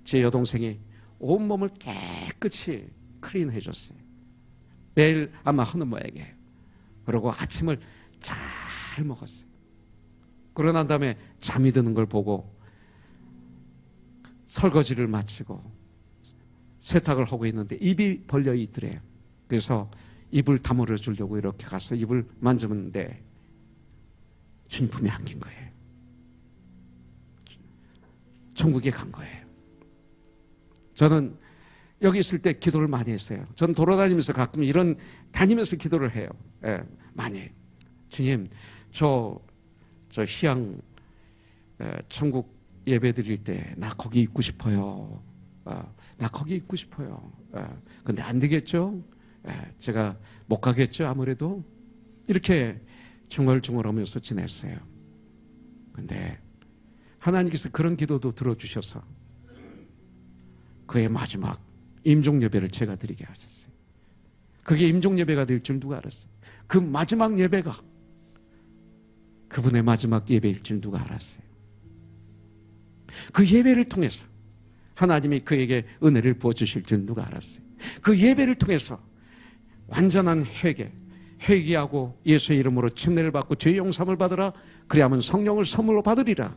제 여동생이 온몸을 깨끗이 클린해 줬어요. 매일 아마 하는 모양이에요. 그리고 아침을 잘 먹었어요. 그러고 난 다음에 잠이 드는 걸 보고 설거지를 마치고 세탁을 하고 있는데 입이 벌려 있더래요. 그래서 입을 다물어 주려고 이렇게 가서 입을 만졌는데 주님 품에 안긴 거예요. 천국에 간 거예요. 저는 여기 있을 때 기도를 많이 했어요. 저는 돌아다니면서 가끔 다니면서 기도를 해요. 많이 해요. 주님, 저 희양 천국 예배 드릴 때 나 거기 있고 싶어요. 나 거기 있고 싶어요. 근데 안 되겠죠? 제가 못 가겠죠? 아무래도. 이렇게 중얼중얼하면서 지냈어요. 근데 하나님께서 그런 기도도 들어주셔서 그의 마지막 임종 예배를 제가 드리게 하셨어요. 그게 임종 예배가 될 줄 누가 알았어요? 그 마지막 예배가 그분의 마지막 예배일 줄 누가 알았어요? 그 예배를 통해서 하나님이 그에게 은혜를 부어주실 줄 누가 알았어요? 그 예배를 통해서 완전한 회개하고 예수의 이름으로 침례를 받고 죄 용서함을 받으라. 그리하면 성령을 선물로 받으리라.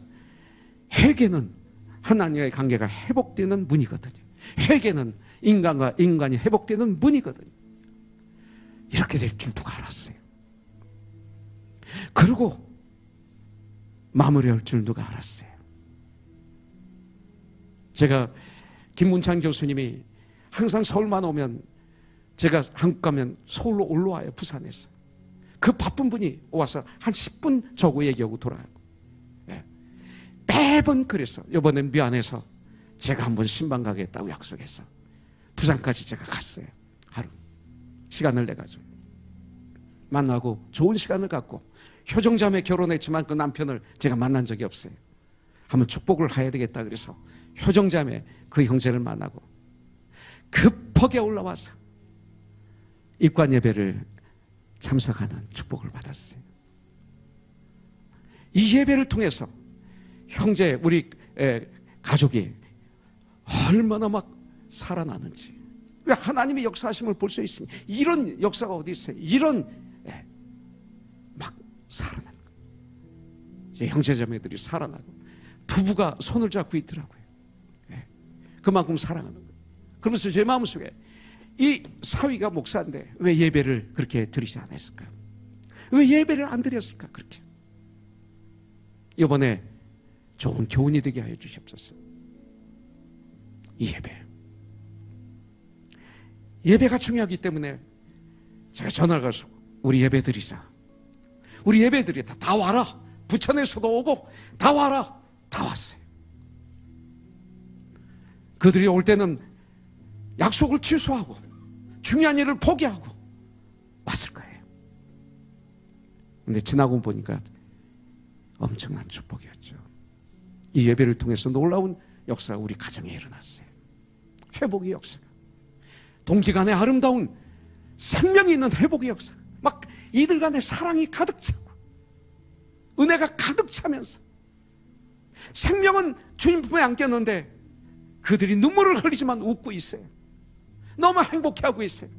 회개는 하나님과의 관계가 회복되는 문이거든요. 회개는 인간과 인간이 회복되는 문이거든요. 이렇게 될 줄 누가 알았어요? 그리고 마무리할 줄 누가 알았어요? 제가 김문찬 교수님이 항상 서울만 오면, 제가 한국 가면 서울로 올라와요. 부산에서. 그 바쁜 분이 와서 한 10분 저고 얘기하고 돌아가고. 매번 그래서 이번엔 미안해서 제가 한번 신방 가겠다고 약속해서 부산까지 제가 갔어요. 하루 시간을 내가지고 만나고 좋은 시간을 갖고, 효정자매 결혼했지만 그 남편을 제가 만난 적이 없어요. 한번 축복을 해야 되겠다 그래서 효정자매 그 형제를 만나고 급하게 올라와서 입관 예배를 참석하는 축복을 받았어요. 이 예배를 통해서 형제, 우리 가족이 얼마나 막 살아나는지, 왜 하나님의 역사하심을 볼 수 있습니다. 이런 역사가 어디 있어요? 이런 막 살아나는 거예요. 형제자매들이 살아나고 부부가 손을 잡고 있더라고요. 그만큼 사랑하는 거예요. 그러면서 제 마음속에 이 사위가 목사인데 왜 예배를 그렇게 드리지 않았을까요? 왜 예배를 안 드렸을까? 그렇게 이번에 좋은 교훈이 되게 하여 주시옵소서. 이 예배가 중요하기 때문에 제가 전화를 가서 우리 예배 드리자. 우리 예배 드리자. 다 와라. 부천에서도 오고 다 와라. 다 왔어요. 그들이 올 때는 약속을 취소하고 중요한 일을 포기하고 왔을 거예요. 근데 지나고 보니까 엄청난 축복이었죠. 이 예배를 통해서 놀라운 역사가 우리 가정에 일어났어요. 회복의 역사가, 동지간의 아름다운 생명이 있는 회복의 역사, 막 이들 간의 사랑이 가득 차고 은혜가 가득 차면서 생명은 주님 품에 안겼는데 그들이 눈물을 흘리지만 웃고 있어요. 너무 행복해하고 있어요.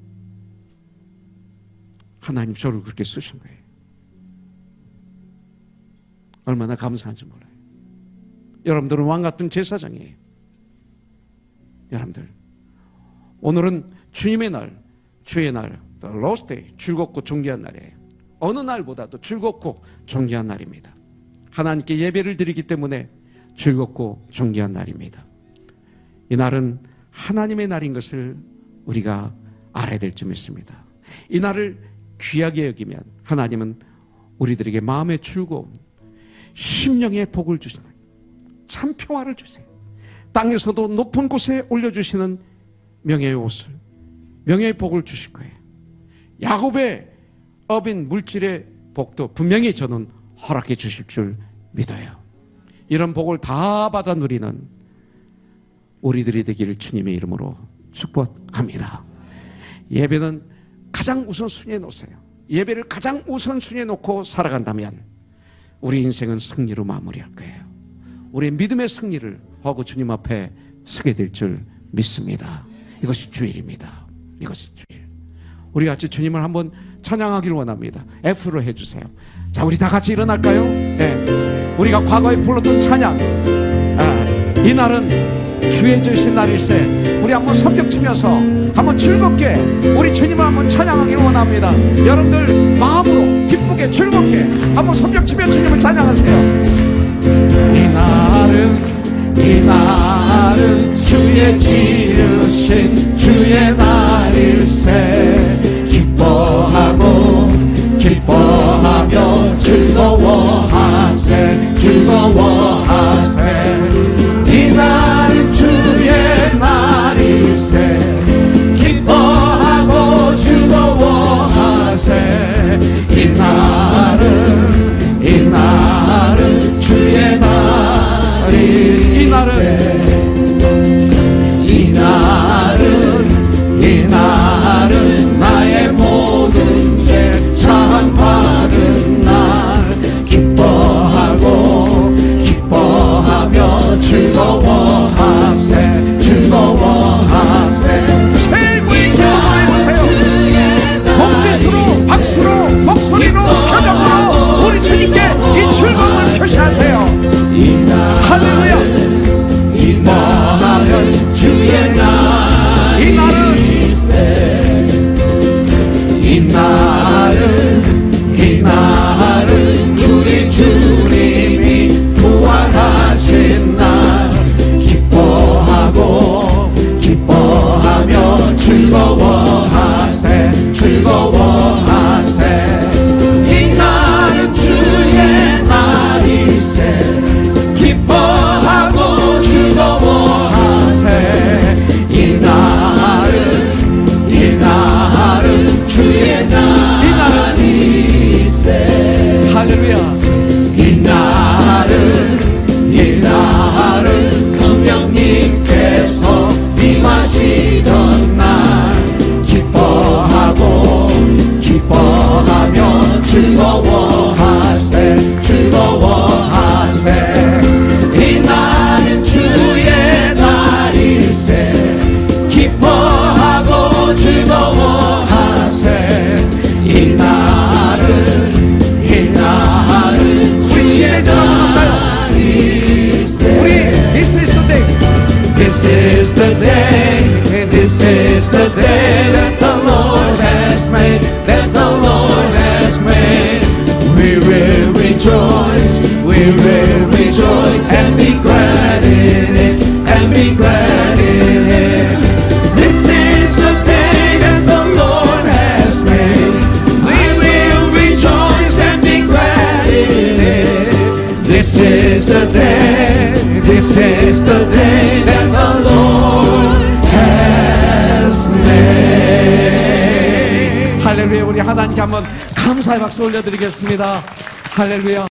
하나님 저를 그렇게 쓰신 거예요. 얼마나 감사한지 몰라요. 여러분들은 왕같은 제사장이에요. 여러분들, 오늘은 주님의 날, 주의 날, 로스데이, 즐겁고 존귀한 날이에요. 어느 날보다도 즐겁고 존귀한 날입니다. 하나님께 예배를 드리기 때문에 즐겁고 존귀한 날입니다. 이 날은 하나님의 날인 것을 우리가 알아야 될 줄 믿습니다. 이 날을 귀하게 여기면 하나님은 우리들에게 마음의 즐거움, 심령의 복을 주시는, 참 평화를 주세요. 땅에서도 높은 곳에 올려주시는 명예의 옷을, 명예의 복을 주실 거예요. 야곱의 업인 물질의 복도 분명히 저는 허락해 주실 줄 믿어요. 이런 복을 다 받아 누리는 우리들이 되기를 주님의 이름으로 축복합니다. 예배는 가장 우선순위에 놓으세요. 예배를 가장 우선순위에 놓고 살아간다면 우리 인생은 승리로 마무리할 거예요. 우리의 믿음의 승리를 하고 주님 앞에 서게 될 줄 믿습니다. 이것이 주일입니다. 이것이 주일. 우리 같이 주님을 한번 찬양하기를 원합니다. F로 해주세요. 자, 우리 다 같이 일어날까요? 네. 우리가 과거에 불렀던 찬양, 이 날은 주의 주신 날일세. 우리 한번 손뼉 치면서 한번 즐겁게 우리 주님을 한번 찬양하기를 원합니다. 여러분들 마음으로 기쁘게 즐겁게 한번 손뼉 치며 주님을 찬양하세요. 이 날은 주의 지으신 주의 날일세. 기뻐하며 즐거워하세. 이 날은 주의 날일세. 기뻐하고 즐거워하세. 이 날은 주의 날일세. 이 날은 나의 모든 죄 사함받은 날. 기뻐하며 즐거워하세. 최고의 기도를 해보세요. 몸짓으로, 박수로, 목소리로, 표정으로 우리 주님께 이 즐거움을 표시하세요. 할렐루야. 이 날은 주의 날일세. 이 날은 우리 주님이 부활하신 날. 기뻐하며 즐거워하세. 이 날은 주의 날일세. 기뻐하고 즐거워하세. 이 날은 주의 날일세. 할렐루야. 이 날은 성령님께서 임하시던 날. 기뻐하며 즐거워하세. 이 날은 주의 날일세. 기뻐하고 즐거워하세. 이 날은 우리 주의 날일세. 우리 This is the day. This is the day that the Lord has made. We will rejoice and be glad in it. This is the day that the Lord has made. We will rejoice and be glad in it. This is the day that the Lord has made. 할렐루야. 우리 하나님께 한번 감사의 박수 올려드리겠습니다. 할렐루야.